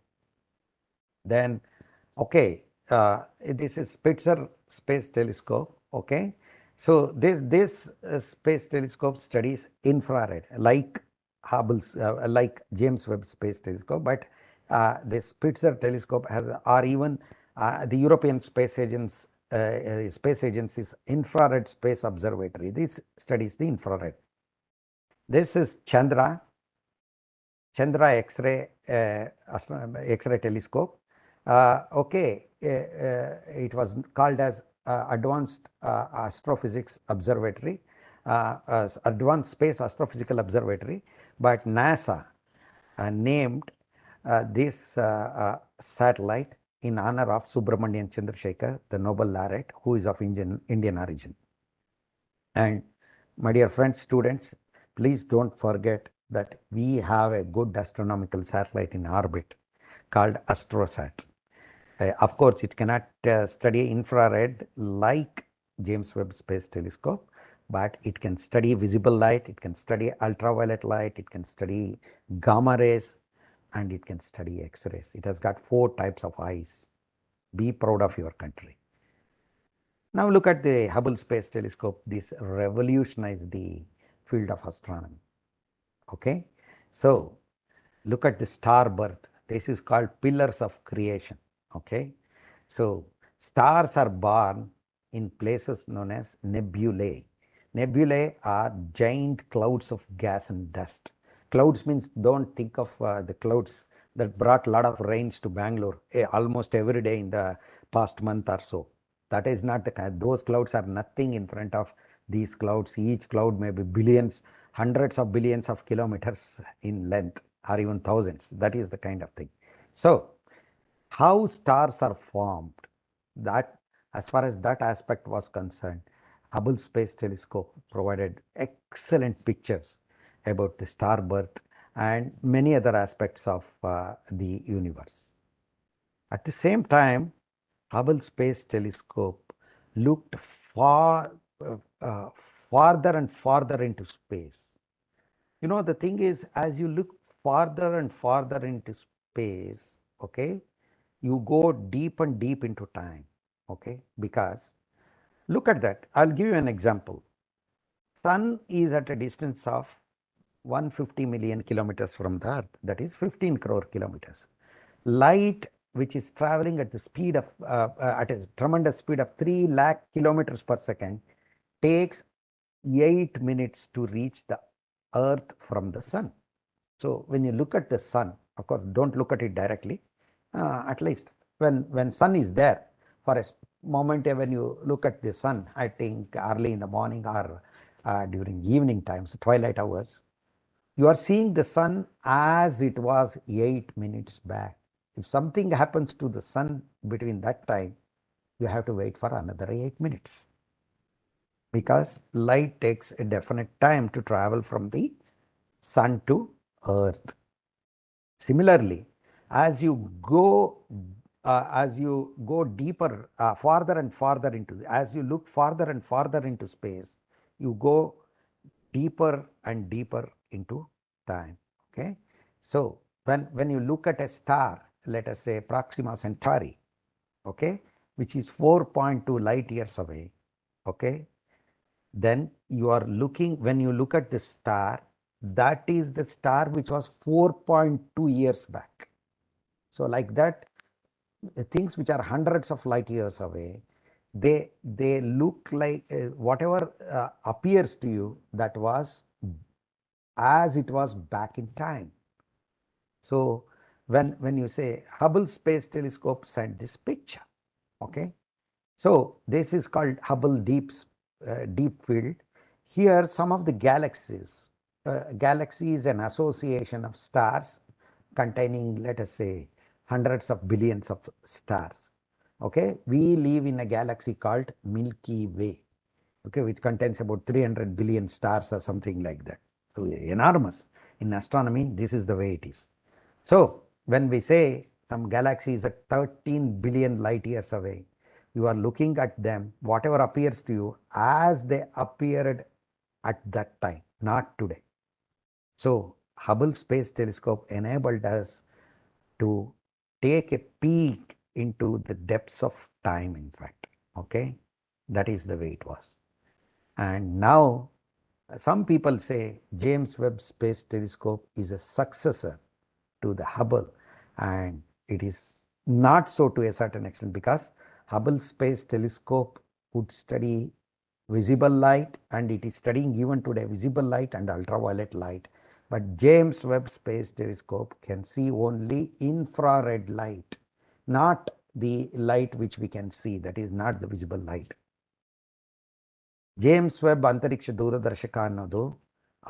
Then, okay, this is Spitzer Space Telescope. Okay, so this space telescope studies infrared, like Hubble's, like James Webb Space Telescope. But the Spitzer telescope has, or even the European Space Agency's infrared space observatory, this studies the infrared. This is Chandra X-ray telescope. Okay, it was called as Advanced Astrophysics Observatory, Advanced Space Astrophysical Observatory, but NASA named this satellite in honor of Subramanian Chandrasekhar, the Nobel laureate, who is of Indian origin. And my dear friends, students, please don't forget that we have a good astronomical satellite in orbit called AstroSat. Of course, it cannot study infrared like James Webb Space Telescope, but it can study visible light, it can study ultraviolet light, it can study gamma rays, and it can study X-rays. It has got 4 types of eyes. Be proud of your country. Now look at the Hubble Space Telescope. This revolutionized the field of astronomy. Okay, so look at the star birth. This is called pillars of creation. Okay, so stars are born in places known as nebulae. Nebulae are giant clouds of gas and dust. Clouds means, don't think of the clouds that brought a lot of rains to Bangalore almost every day in the past month or so. That is not the kind. Those clouds are nothing in front of these clouds. Each cloud may be billions, hundreds of billions of kilometers in length, or even thousands. That is the kind of thing. So, how stars are formed, that as far as that aspect was concerned, Hubble Space Telescope provided excellent pictures about the star birth and many other aspects of the universe. At the same time, Hubble Space Telescope looked far, uh, farther and farther into space. You know, the thing is, as you look farther and farther into space, okay, you go deep and deep into time, okay, because look at that. I'll give you an example. Sun is at a distance of 150 million kilometers from the Earth, that is 15 crore kilometers. Light, which is traveling at the speed of, at a tremendous speed of 3 lakh kilometers per second, takes 8 minutes to reach the Earth from the Sun. So when you look at the Sun, of course, don't look at it directly. At least when Sun is there, for a moment when you look at the Sun, I think early in the morning or during evening times, twilight hours, you are seeing the Sun as it was 8 minutes back. If something happens to the Sun between that time, you have to wait for another 8 minutes, because light takes a definite time to travel from the Sun to Earth. Similarly, as you go deeper, farther and farther into, as you look farther and farther into space, you go deeper and deeper into time. Okay, so when you look at a star, let us say Proxima Centauri, okay, which is 4.2 light years away, okay, then you are looking, when you look at the star, that is the star which was 4.2 years back. So like that, the things which are hundreds of light years away, they look like whatever appears to you, that was as it was back in time. So when you say Hubble Space Telescope sent this picture, okay, so this is called Hubble Deep Field. Here some of the galaxies, galaxy is an association of stars containing, let us say, hundreds of billions of stars. Okay, we live in a galaxy called Milky Way, okay, which contains about 300 billion stars or something like that. So enormous. In astronomy, this is the way it is. So when we say some galaxy is at 13 billion light years away, you are looking at them, whatever appears to you, as they appeared at that time, not today. So Hubble Space Telescope enabled us to take a peek into the depths of time, in fact. Okay, that is the way it was. And now some people say James Webb Space Telescope is a successor to the Hubble, and it is not so to a certain extent, because Hubble Space Telescope would study visible light, and it is studying even today visible light and ultraviolet light. But James Webb Space Telescope can see only infrared light, not the light which we can see, that is not the visible light. James Webb ಅಂತರಿಕ್ಷ ದೂರದರ್ಶಕ ಅನ್ನೋದು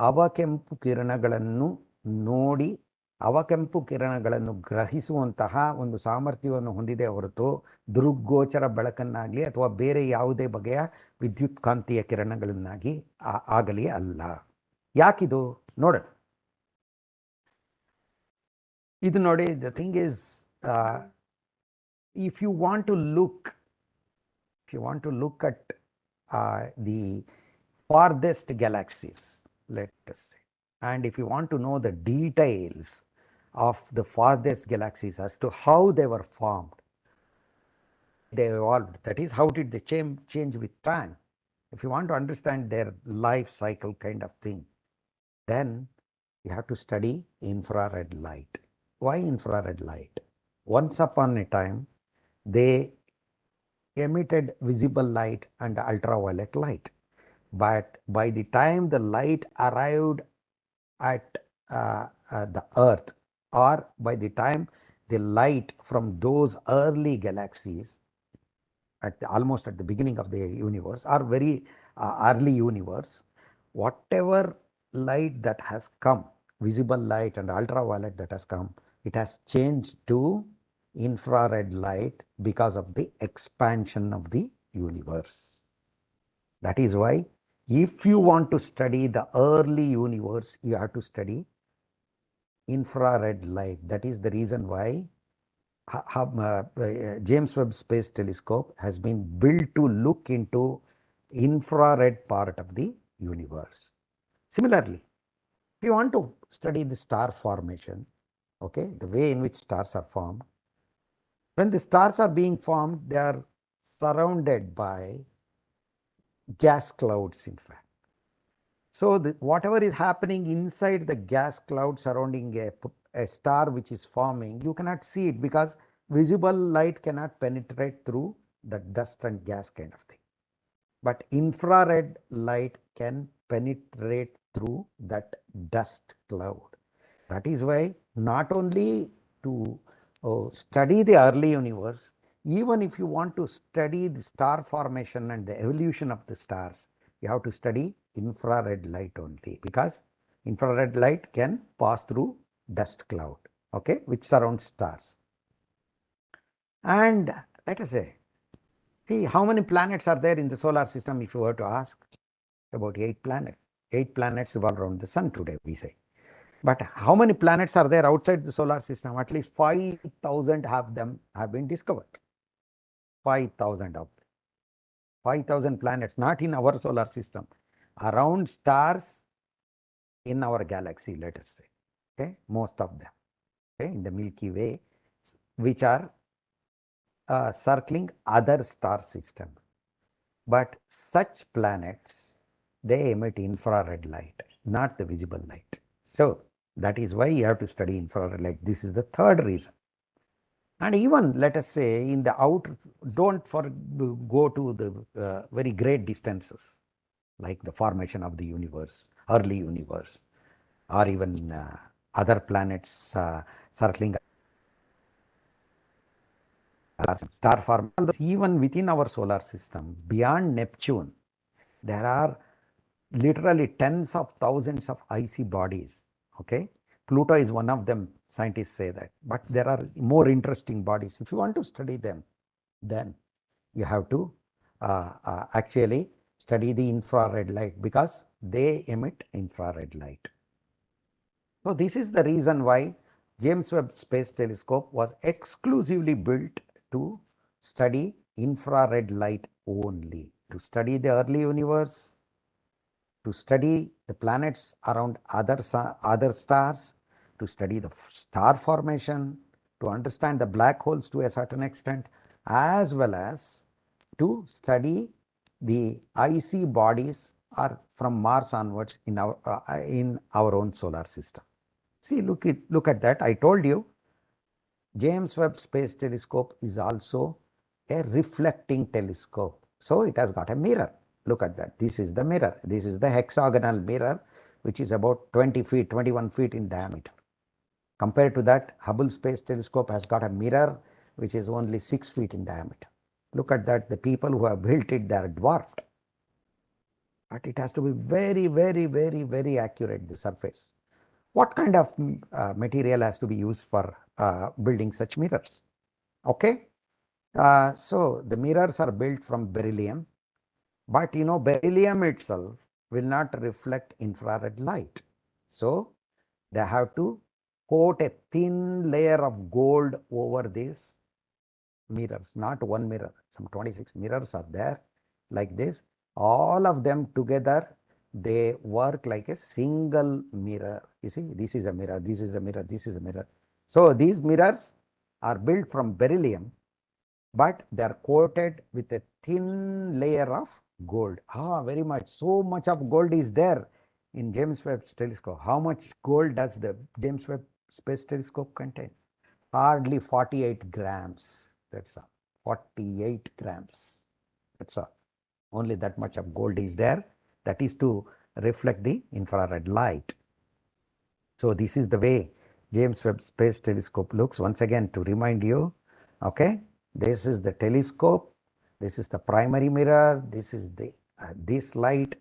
ಅವಕೆಂಪು ಕಿರಣಗಳನ್ನು ನೋಡಿ ಅವಕೆಂಪು ಕಿರಣಗಳನ್ನು ಗ್ರಹಿಸುವಂತಹ ಒಂದು ಸಾಮರ್ಥ್ಯವನ್ನು ಹೊಂದಿದೆ ಹೊರತು ದೃಗ್ಗೋಚರ ಬೆಳಕನ್ನಾಗಲಿ ಅಥವಾ ಬೇರೆ ಯಾವುದೇ ಬಗೆಯ ವಿದ್ಯುತ್ ಕಾಂತೀಯ ಕಿರಣಗಳನ್ನಾಗಿ ಆಗಲಿ ಅಲ್ಲ. ಯಾಕಿದು ನೋಡೋಣ. ಇದು ನೋಡಿ, the thing is, if you want to look at the farthest galaxies, let us say, and if you want to know the details of the farthest galaxies as to how they were formed, they evolved, that is, how did they change with time, if you want to understand their life cycle kind of thing, then you have to study infrared light. Why infrared light? Once upon a time, they emitted visible light and ultraviolet light. But by the time the light arrived at the Earth, or by the time the light from those early galaxies almost at the beginning of the universe, or very early universe, whatever light that has come, visible light and ultraviolet that has come, it has changed to infrared light because of the expansion of the universe. That is why if you want to study the early universe, you have to study infrared light. That is the reason why James Webb Space Telescope has been built to look into infrared part of the universe. Similarly, if you want to study the star formation, okay, the way in which stars are formed, when the stars are being formed, they are surrounded by gas clouds, in fact. So whatever is happening inside the gas cloud surrounding a star which is forming, you cannot see it because visible light cannot penetrate through the dust and gas kind of thing. But infrared light can penetrate through that dust cloud. That is why not only to study the early universe, even if you want to study the star formation and the evolution of the stars, you have to study infrared light only, because infrared light can pass through dust cloud, okay, which surrounds stars. And let us say, see how many planets are there in the solar system. If you were to ask, about 8 planets. 8 planets revolve around the sun today, we say. But how many planets are there outside the solar system? At least 5,000 have been discovered. 5,000 of them. 5,000 planets, not in our solar system, around stars in our galaxy, let us say. Okay, most of them, okay, in the Milky Way, which are circling other star systems. But such planets, they emit infrared light, not the visible light. So that is why you have to study infrared light. This is the third reason. And even let us say in the outer, don't go to the very great distances, like the formation of the universe, early universe, or even other planets circling star formation. Even within our solar system, beyond Neptune, there are literally tens of thousands of icy bodies. Okay, Pluto is one of them, scientists say that, but there are more interesting bodies. If you want to study them, then you have to actually study the infrared light, because they emit infrared light. So this is the reason why James Webb Space Telescope was exclusively built to study infrared light only, to study the early universe, to study the planets around other stars, to study the star formation, to understand the black holes to a certain extent, as well as to study the icy bodies or from Mars onwards in our own solar system. See, look at that. I told you James Webb Space Telescope is also a reflecting telescope. So it has got a mirror. Look at that. This is the mirror. This is the hexagonal mirror, which is about 20 feet, 21 feet in diameter. Compared to that, Hubble Space Telescope has got a mirror which is only 6 feet in diameter. Look at that. The people who have built it, they are dwarfed. But it has to be very, very, very, very accurate, the surface. What kind of material has to be used for building such mirrors? Okay. So the mirrors are built from beryllium, but you know, beryllium itself will not reflect infrared light. So they have to coat a thin layer of gold over these mirrors, not one mirror. Some 26 mirrors are there like this. All of them together, they work like a single mirror. You see, this is a mirror, this is a mirror, this is a mirror. So these mirrors are built from beryllium, but they are coated with a thin layer of gold. Very much. So much of gold is there in James Webb Telescope. How much gold does the James Webb Space Telescope contain? Hardly 48 grams. That's all. 48 grams. That's all. Only that much of gold is there. That is to reflect the infrared light. So this is the way James Webb Space Telescope looks. Once again, to remind you, okay, this is the telescope This is the primary mirror. This is the this light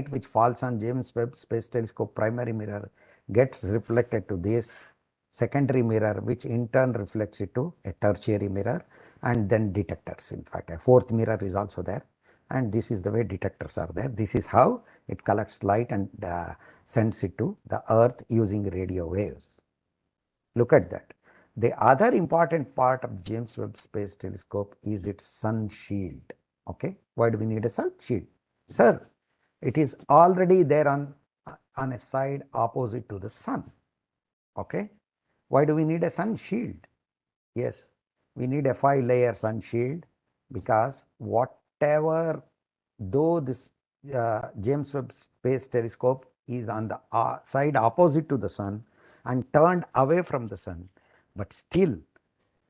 which falls on James Webb Space Telescope primary mirror gets reflected to this secondary mirror, which in turn reflects it to a tertiary mirror, and then detectors. In fact, a fourth mirror is also there, and this is the way detectors are there. This is how it collects light and sends it to the Earth using radio waves. Look at that. The other important part of James Webb Space Telescope is its sun shield. Okay, why do we need a sun shield? Sir, it is already there on a side opposite to the sun. Okay, why do we need a sun shield? Yes, we need a 5-layer sun shield because whatever, though this James Webb Space Telescope is on the side opposite to the sun and turned away from the sun, but still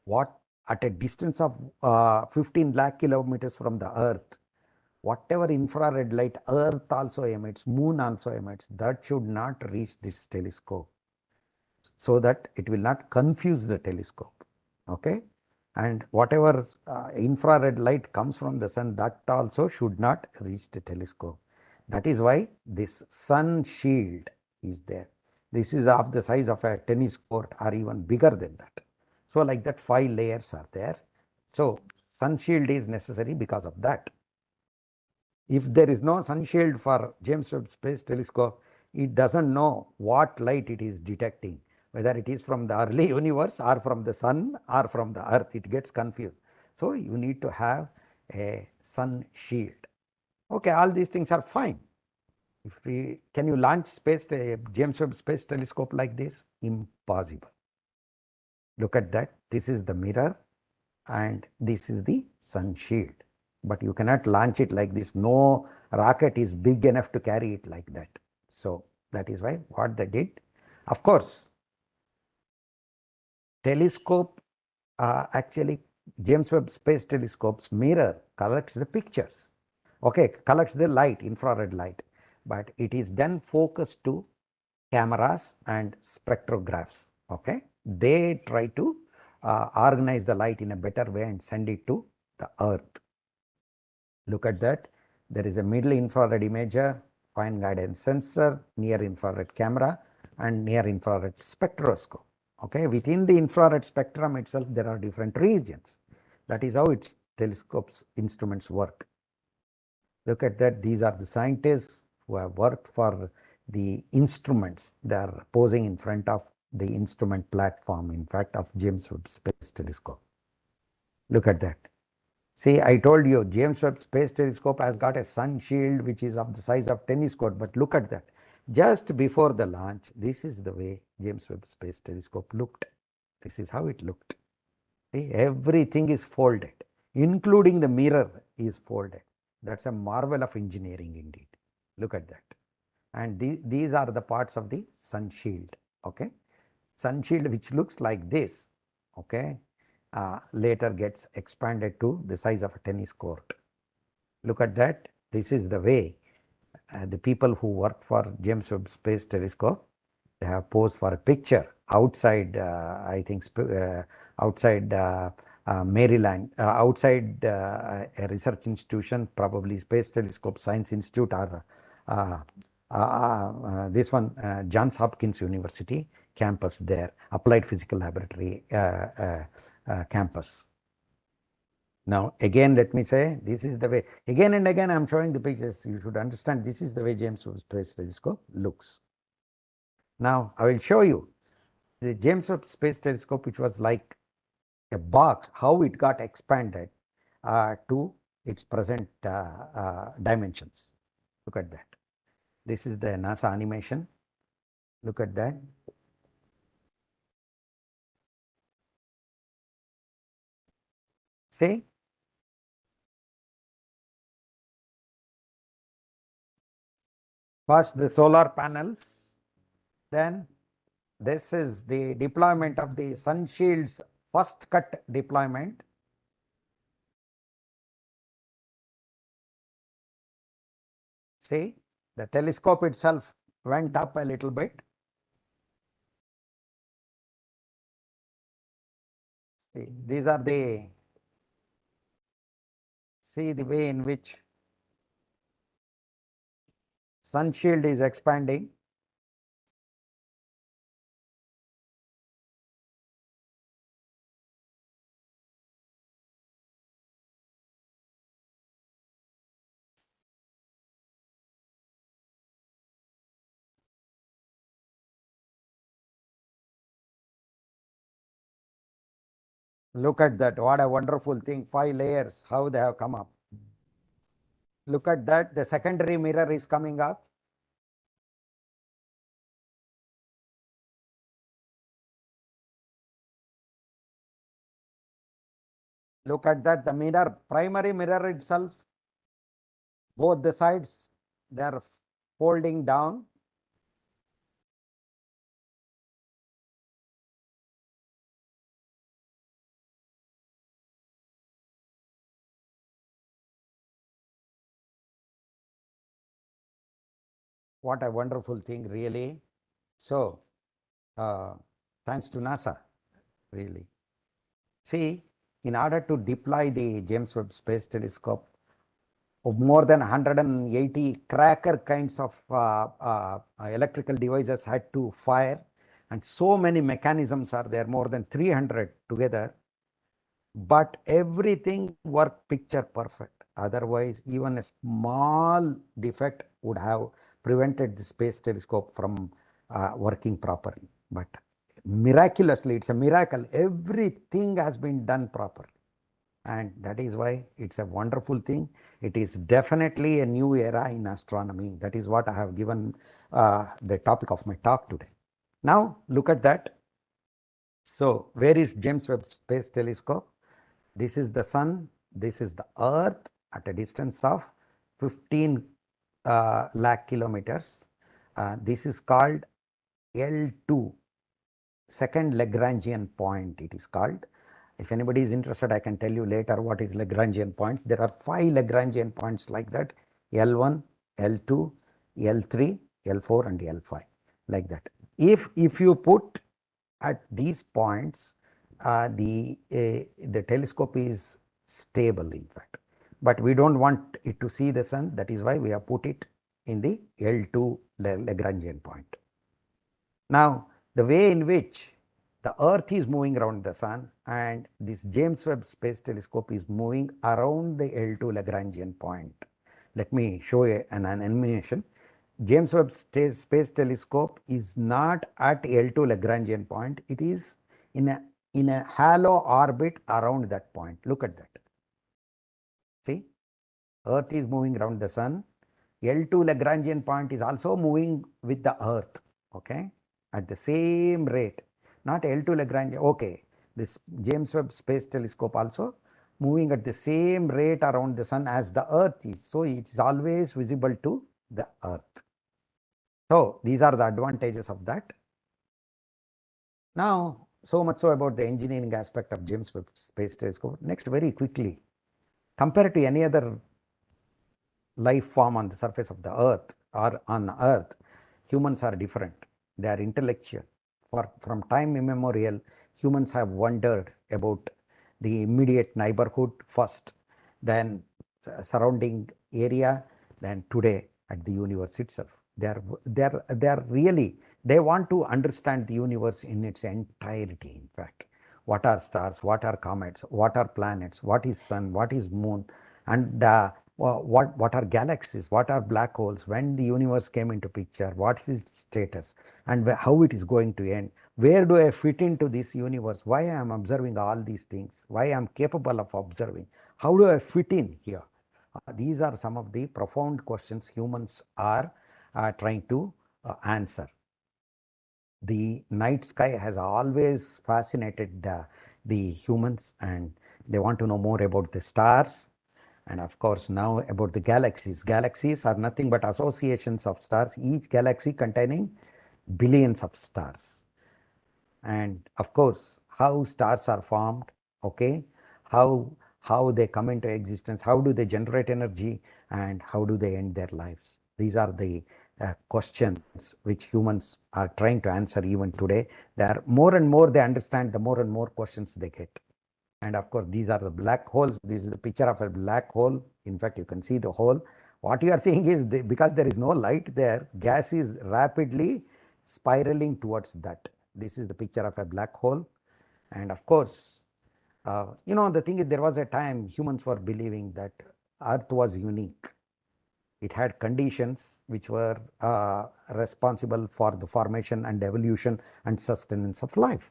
what at a distance of 15 lakh kilometers from the Earth, whatever infrared light Earth also emits, Moon also emits, that should not reach this telescope, so that it will not confuse the telescope. Okay, and whatever infrared light comes from the sun, that also should not reach the telescope. That is why this sun shield is there. This is of the size of a tennis court or even bigger than that. So like that, 5 layers are there. So sun shield is necessary because of that. If there is no sun shield for James Webb Space Telescope, it doesn't know what light it is detecting, whether it is from the early universe or from the sun or from the Earth. It gets confused. So you need to have a sun shield. Okay, all these things are fine. Can you launch James Webb Space Telescope like this? Impossible. Look at that. This is the mirror and this is the sun shield. But you cannot launch it like this. No rocket is big enough to carry it like that. So that is why what they did. Of course, telescope actually James Webb Space Telescope's mirror collects the pictures. Okay, collects the light, infrared light, but it is then focused to cameras and spectrographs. Okay, they try to organize the light in a better way and send it to the Earth. Look at that. There is a middle infrared imager, fine guidance sensor, near infrared camera, and near infrared spectroscope. Okay, within the infrared spectrum itself, there are different regions. That is how its telescopes instruments work. Look at that. These are the scientists who have worked for the instruments. They are posing in front of the instrument platform, in fact, of James Webb Space Telescope. Look at that. See, I told you, James Webb Space Telescope has got a sun shield which is of the size of tennis court, but look at that. Just before the launch, this is the way James Webb Space Telescope looked. This is how it looked. See, everything is folded, including the mirror is folded. That's a marvel of engineering indeed. Look at that. And these are the parts of the sun shield. Okay, sun shield which looks like this. Okay, later gets expanded to the size of a tennis court. Look at that. This is the way the people who work for James Webb Space Telescope, they have posed for a picture outside, I think, outside Maryland, outside a research institution, probably Space Telescope Science Institute, or this one, Johns Hopkins University campus there, Applied Physical Laboratory campus. Now, again, let me say, this is the way, again and again, I'm showing the pictures. You should understand this is the way James Webb Space Telescope looks. Now, I will show you the James Webb Space Telescope, which was like a box, how it got expanded to its present dimensions. Look at that. This is the NASA animation. Look at that. See? First the solar panels, then this is the deployment of the sun shield's first cut deployment. See, the telescope itself went up a little bit. See, these are the, See the way in which sun shield is expanding. Look at that, what a wonderful thing, 5 layers, how they have come up. Look at that, the secondary mirror is coming up. Look at that, the mirror, primary mirror itself, both the sides, they are folding down. What a wonderful thing, really. So, thanks to NASA, really. See, in order to deploy the James Webb Space Telescope, more than 180 cracker kinds of electrical devices had to fire, and so many mechanisms are there, more than 300 together, but everything worked picture perfect. Otherwise, even a small defect would have prevented the space telescope from working properly. But miraculously, it's a miracle, everything has been done properly. And that is why it's a wonderful thing. It is definitely a new era in astronomy. That is what I have given the topic of my talk today. Now, look at that. So, where is James Webb Space Telescope? This is the sun, this is the earth at a distance of 15 lakh kilometers. This is called L2, second Lagrangian point it is called. If anybody is interested, I can tell you later what is Lagrangian points. There are 5 Lagrangian points like that: L1, L2, L3, L4 and L5, like that. If you put at these points, the telescope is stable, in fact, but we don't want it to see the sun. That is why we have put it in the L2 Lagrangian point. Now, the way in which the earth is moving around the sun and this James Webb Space Telescope is moving around the L2 Lagrangian point. Let me show you an animation. James Webb Space Telescope is not at L2 Lagrangian point. It is in a halo orbit around that point. Look at that. See, earth is moving around the sun. L2 Lagrangian point is also moving with the earth, okay, at the same rate. Not L2 Lagrangian, okay. This James Webb Space Telescope also moving at the same rate around the sun as the earth is. So it is always visible to the earth. So these are the advantages of that. Now, so much so about the engineering aspect of James Webb Space Telescope. Next, very quickly, compared to any other life form on the surface of the earth or on earth, humans are different. They are intellectual. From time immemorial, humans have wondered about the immediate neighborhood first, then surrounding area, then today at the universe itself. They are really, they want to understand the universe in its entirety, in fact. What are stars, what are comets, what are planets, what is sun, what is moon, and what are galaxies, what are black holes, when the universe came into picture, what is its status, and how it is going to end. Where do I fit into this universe? Why I am observing all these things? Why I am capable of observing? How do I fit in here? These are some of the profound questions humans are trying to answer. The night sky has always fascinated the humans, and they want to know more about the stars, and of course now about the galaxies. Galaxies are nothing but associations of stars, each galaxy containing billions of stars. And of course, how stars are formed, okay, how they come into existence, how do they generate energy, and how do they end their lives. These are the questions which humans are trying to answer even today. They are more and more they understand, the more and more questions they get. And of course, these are the black holes. This is the picture of a black hole. In fact, you can see the hole. What you are seeing is because there is no light there, gas is rapidly spiraling towards that. This is the picture of a black hole. And of course, the thing is, there was a time humans were believing that Earth was unique. It had conditions which were responsible for the formation and evolution and sustenance of life.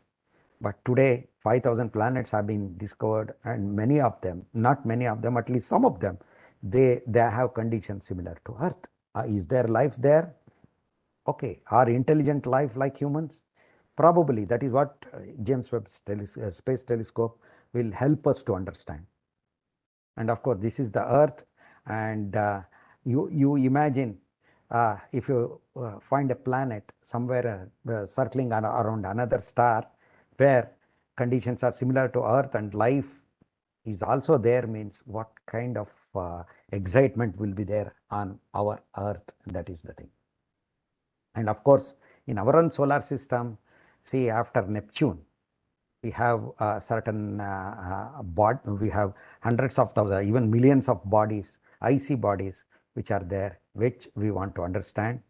But today, 5,000 planets have been discovered, and many of them, not many of them, at least some of them, they have conditions similar to Earth. Is there life there? Okay. Are intelligent life like humans? Probably. That is what James Webb Space Telescope will help us to understand. And of course, this is the Earth. And you imagine if you find a planet somewhere circling around another star where conditions are similar to Earth and life is also there, means what kind of excitement will be there on our Earth. That is the thing. And of course, in our own solar system, see, after Neptune, we have certain we have hundreds of thousands, even millions of bodies, icy bodies, which are there, which we want to understand.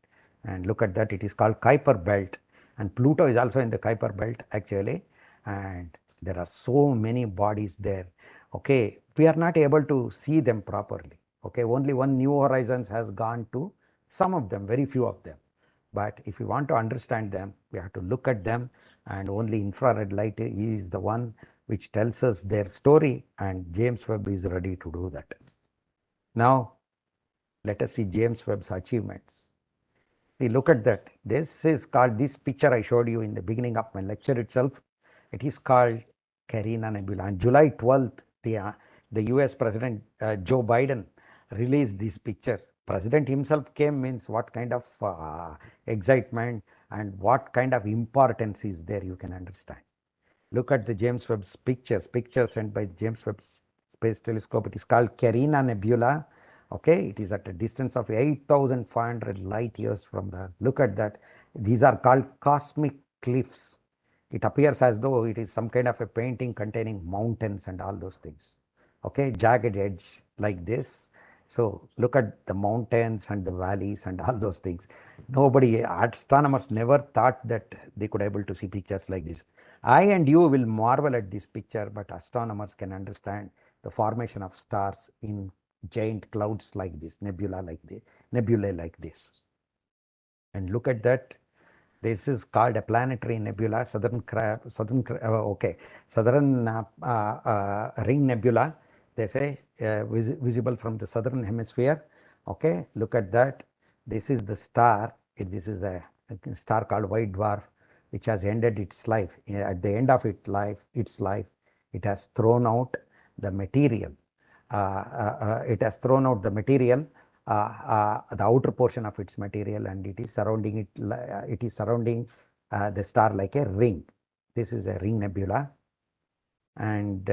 And look at that, it is called Kuiper Belt. And Pluto is also in the Kuiper Belt, actually. And there are so many bodies there. Okay, we are not able to see them properly. Okay, only one New Horizons has gone to some of them, very few of them. But if you want to understand them, we have to look at them, and only infrared light is the one which tells us their story, and James Webb is ready to do that. Now, let us see James Webb's achievements. See, look at that. This is called, this picture I showed you in the beginning of my lecture itself. It is called Karina Nebula. On July 12th, the US President Joe Biden released this picture. President himself came, means what kind of excitement and what kind of importance is there, you can understand. Look at the James Webb's pictures sent by James Webb Space Telescope. It is called Karina Nebula. Okay, it is at a distance of 8,500 light years from the Earth. Look at that. These are called cosmic cliffs. It appears as though it is some kind of a painting containing mountains and all those things. Okay, jagged edge like this. So look at the mountains and the valleys and all those things. Nobody, astronomers never thought that they could able to see pictures like this. I and you will marvel at this picture, but astronomers can understand the formation of stars in giant clouds like this, nebulae like this. And look at that. This is called a planetary nebula, southern ring nebula. They say visible from the southern hemisphere. Okay, look at that. This is the star. This is a star called white dwarf, which has ended its life. At the end of its life, it has thrown out the material. It has thrown out the material, the outer portion of its material, and it is surrounding it. It is surrounding the star like a ring. This is a ring nebula. And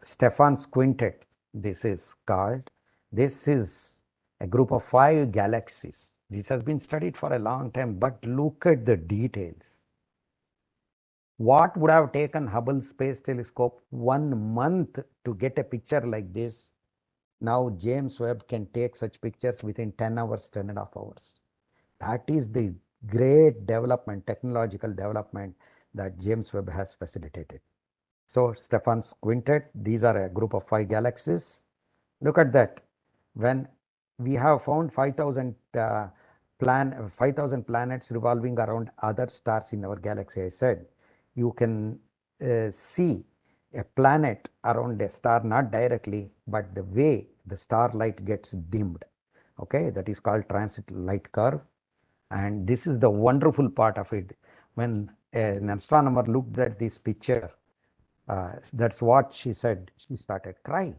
Stephan's quintet, this is called. This is a group of 5 galaxies. This has been studied for a long time, but look at the details. What would have taken Hubble Space Telescope 1 month to get a picture like this? Now James Webb can take such pictures within 10 hours, 10.5 hours. That is the great development, technological development that James Webb has facilitated. So Stephan's quintet, these are a group of 5 galaxies. Look at that. When we have found 5,000 planets revolving around other stars in our galaxy, I said, you can see a planet around a star, not directly, but the way the starlight gets dimmed. Okay, that is called transit light curve. And this is the wonderful part of it. When an astronomer looked at this picture, that's what she said. She started crying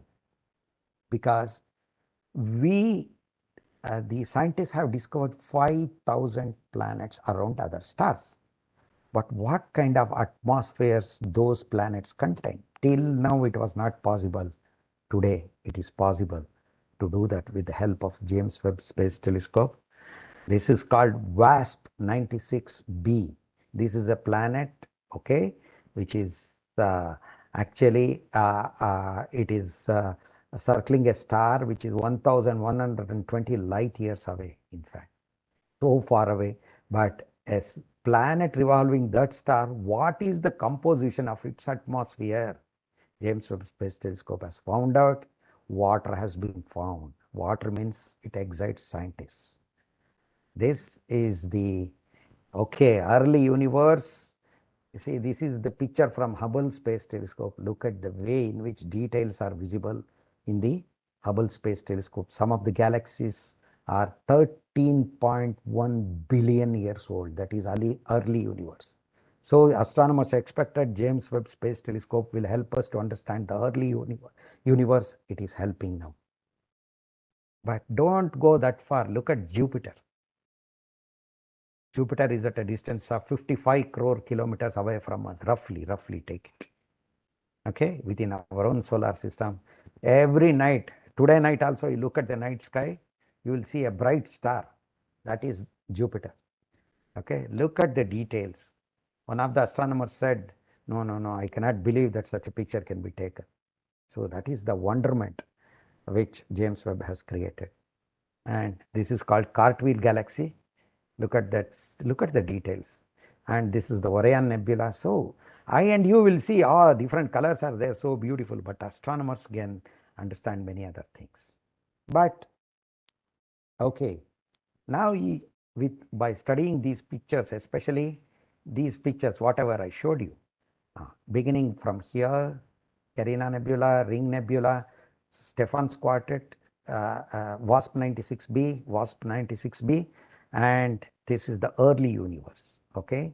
because the scientists have discovered 5,000 planets around other stars. But what kind of atmospheres those planets contain? Till now, it was not possible. Today, it is possible to do that with the help of James Webb Space Telescope. This is called WASP 96b. This is a planet, okay, which is Actually, it is circling a star which is 1120 light years away, in fact, so far away. But a planet revolving that star, what is the composition of its atmosphere? James Webb Space Telescope has found out. Water has been found. Water means it excites scientists. This is the early universe. You see, this is the picture from Hubble Space Telescope. Look at the way in which details are visible in the Hubble Space Telescope. Some of the galaxies are 13.1 billion years old. That is early universe. So astronomers expected James Webb Space Telescope will help us to understand the early universe. It is helping now. But don't go that far. Look at Jupiter. Jupiter is at a distance of 55 crore kilometers away from us, roughly taking. Okay, within our own solar system. Every night, today night also, you look at the night sky, you will see a bright star. That is Jupiter. Okay, look at the details. One of the astronomers said, no, I cannot believe that such a picture can be taken. So that is the wonderment which James Webb has created. And this is called Cartwheel Galaxy. Look at that, look at the details. And this is the Orion Nebula. So I and you will see, different colors are there, so beautiful, but astronomers can understand many other things. But okay, now by studying these pictures, especially these pictures, whatever I showed you, beginning from here, Carina Nebula, Ring Nebula, Stephan's Quartet, WASP 96b, and this is the early universe. Okay,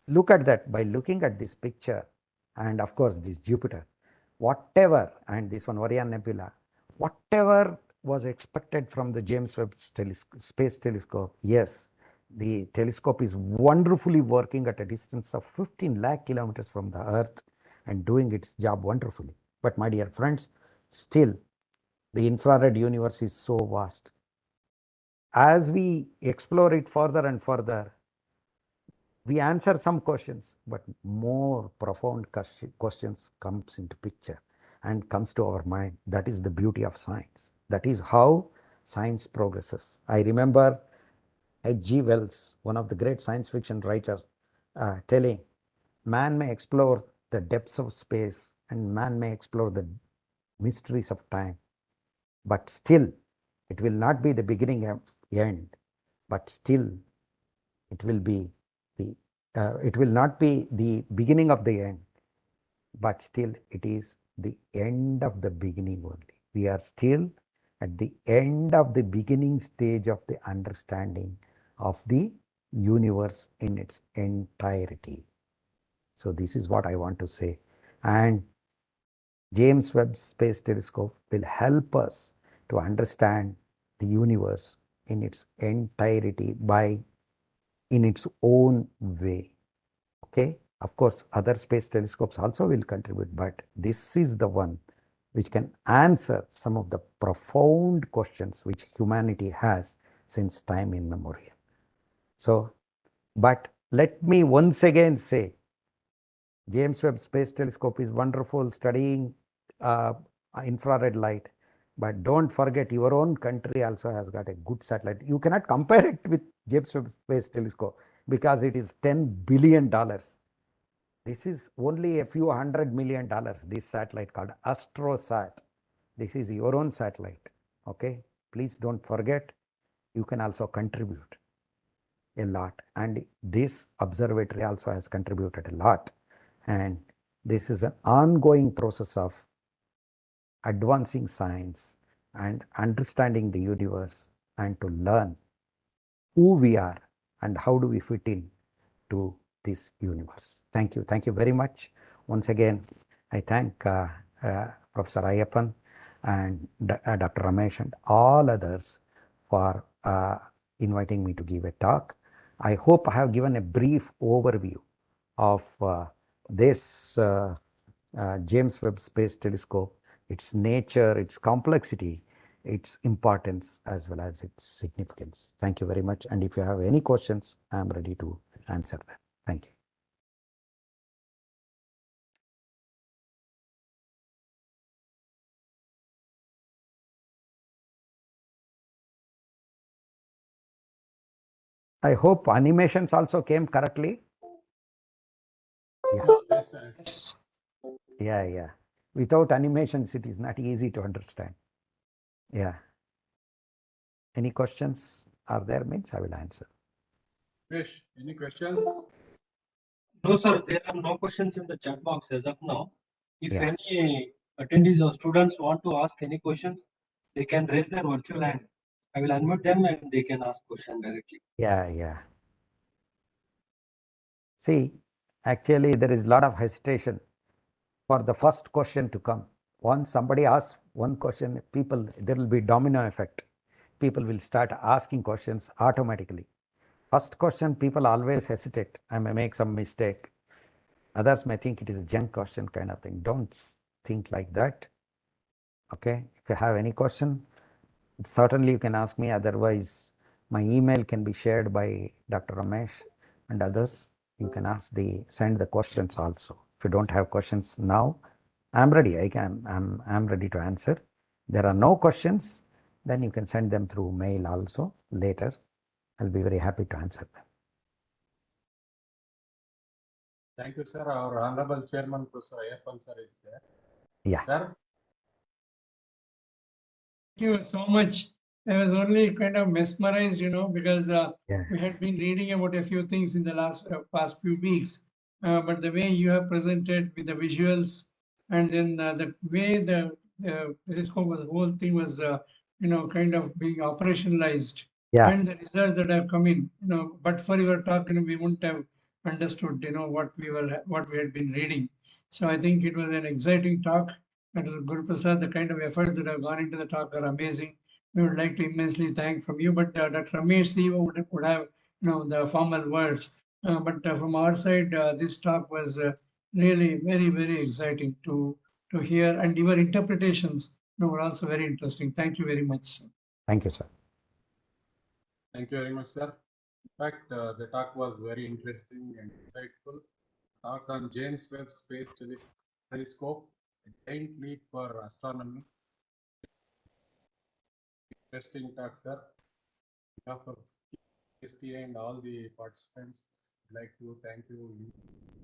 look at that. By looking at this picture, and of course this Jupiter, whatever, and this one Orion Nebula, whatever was expected from the James Webb Space Telescope, yes, the telescope is wonderfully working at a distance of 15 lakh kilometers from the Earth and doing its job wonderfully. But my dear friends, still the infrared universe is so vast. As we explore it further and further, we answer some questions, but more profound questions comes into picture and comes to our mind. That is the beauty of science. That is how science progresses. I remember H.G. Wells, one of the great science fiction writers, telling, man may explore the depths of space and man may explore the mysteries of time, but still it will not be the beginning of end, but still it will be it will not be the beginning of the end, but still it is the end of the beginning only. We are still at the end of the beginning stage of the understanding of the universe in its entirety. So this is what I want to say. And James Webb Space Telescope will help us to understand the universe in its entirety in its own way. Okay, of course, other space telescopes also will contribute, but this is the one which can answer some of the profound questions which humanity has since time immemorial. So, but let me once again say, James Webb Space Telescope is wonderful studying uh, infrared light, but don't forget your own country also has got a good satellite. You cannot compare it with James Webb Space Telescope because it is $10 billion. This is only a few $100 million, this satellite called AstroSat. This is your own satellite. Okay, please don't forget, you can also contribute a lot, and this observatory also has contributed a lot, and this is an ongoing process of advancing science and understanding the universe and to learn who we are and how do we fit in to this universe. Thank you. Thank you very much. Once again, I thank Professor Ayyappan and Dr. Ramesh and all others for inviting me to give a talk. I hope I have given a brief overview of this James Webb Space Telescope, its nature, its complexity, its importance, as well as its significance. Thank you very much. And if you have any questions, I am ready to answer them. Thank you. I hope animations also came correctly. Yeah. Yes, sir. Yes, sir. Yeah. Without animations, it is not easy to understand. Yeah. Any questions are there? Means I will answer. Fish, any questions? No, sir, there are no questions in the chat box as of now. If Yeah. any attendees or students want to ask any questions, they can raise their virtual hand. I will unmute them and they can ask question directly. Yeah. See, actually, there is a lot of hesitation for the first question to come. Once somebody asks one question, there will be domino effect. People will start asking questions automatically. First question, people always hesitate. I may make some mistake. Others may think it is a junk question kind of thing. Don't think like that. Okay. If you have any question, certainly you can ask me. Otherwise, my email can be shared by Dr. Ramesh and others. You can send the questions also. If you don't have questions now, I'm ready. I'm ready to answer. There are no questions, then you can send them through mail also later. I'll be very happy to answer them. Thank you, sir. Our Honorable Chairman, Professor Ayyappan, sir, is there. Yeah. Sir, Thank you so much. I was only kind of mesmerized, because Yeah. we had been reading about a few things in the past few weeks. But the way you have presented with the visuals, and then the way the telescope was, the whole thing was, kind of being operationalized, Yeah. and the results that have come in, but for your talk, we wouldn't have understood, what we had been reading. So I think it was an exciting talk. Dr. Guruprasad, the kind of efforts that have gone into the talk are amazing. We would like to immensely thank from you, but Dr. Ramesh CEO would have, the formal words. But from our side, this talk was really very, very exciting to hear, and your interpretations, were also very interesting. Thank you very much. Thank you, sir. thank you very much, sir. In fact, the talk was very interesting and insightful. Talk on James Webb Space Telescope, a giant leap for astronomy. Interesting talk, sir. On behalf of STA and all the participants, I'd like to thank you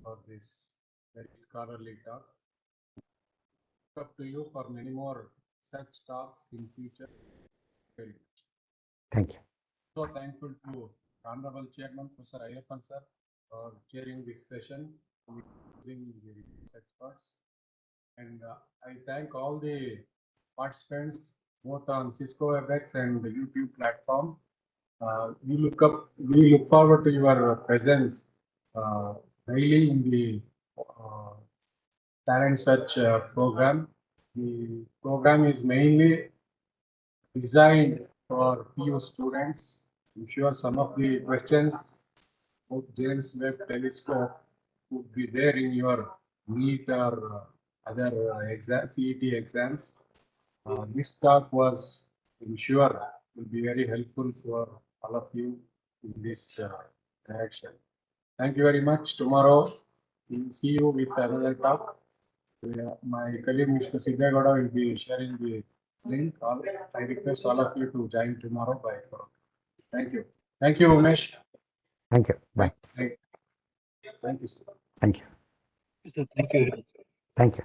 for this very scholarly talk. Up to you for many more such talks in future. Very much. Thank you. So thankful to Honorable Chairman Professor Ayyappan sir for chairing this session using the experts. And I thank all the participants both on Cisco WebEx and the YouTube platform. We look forward to your presence daily in the talent search program. The program is mainly designed for PU students. I'm sure some of the questions of James Webb Telescope would be there in your NEET or other CET exams. This talk was, I'm sure, will be very helpful for all of you in this direction. Thank you very much. Tomorrow we'll see you with another talk. My colleague Mr. Siddhagowda will be sharing the link. I request all of you to join tomorrow by 4. Thank you. Thank you, Umesh. Thank you. Bye. Thank you, sir. Thank you. Sir, thank you very much. Thank you.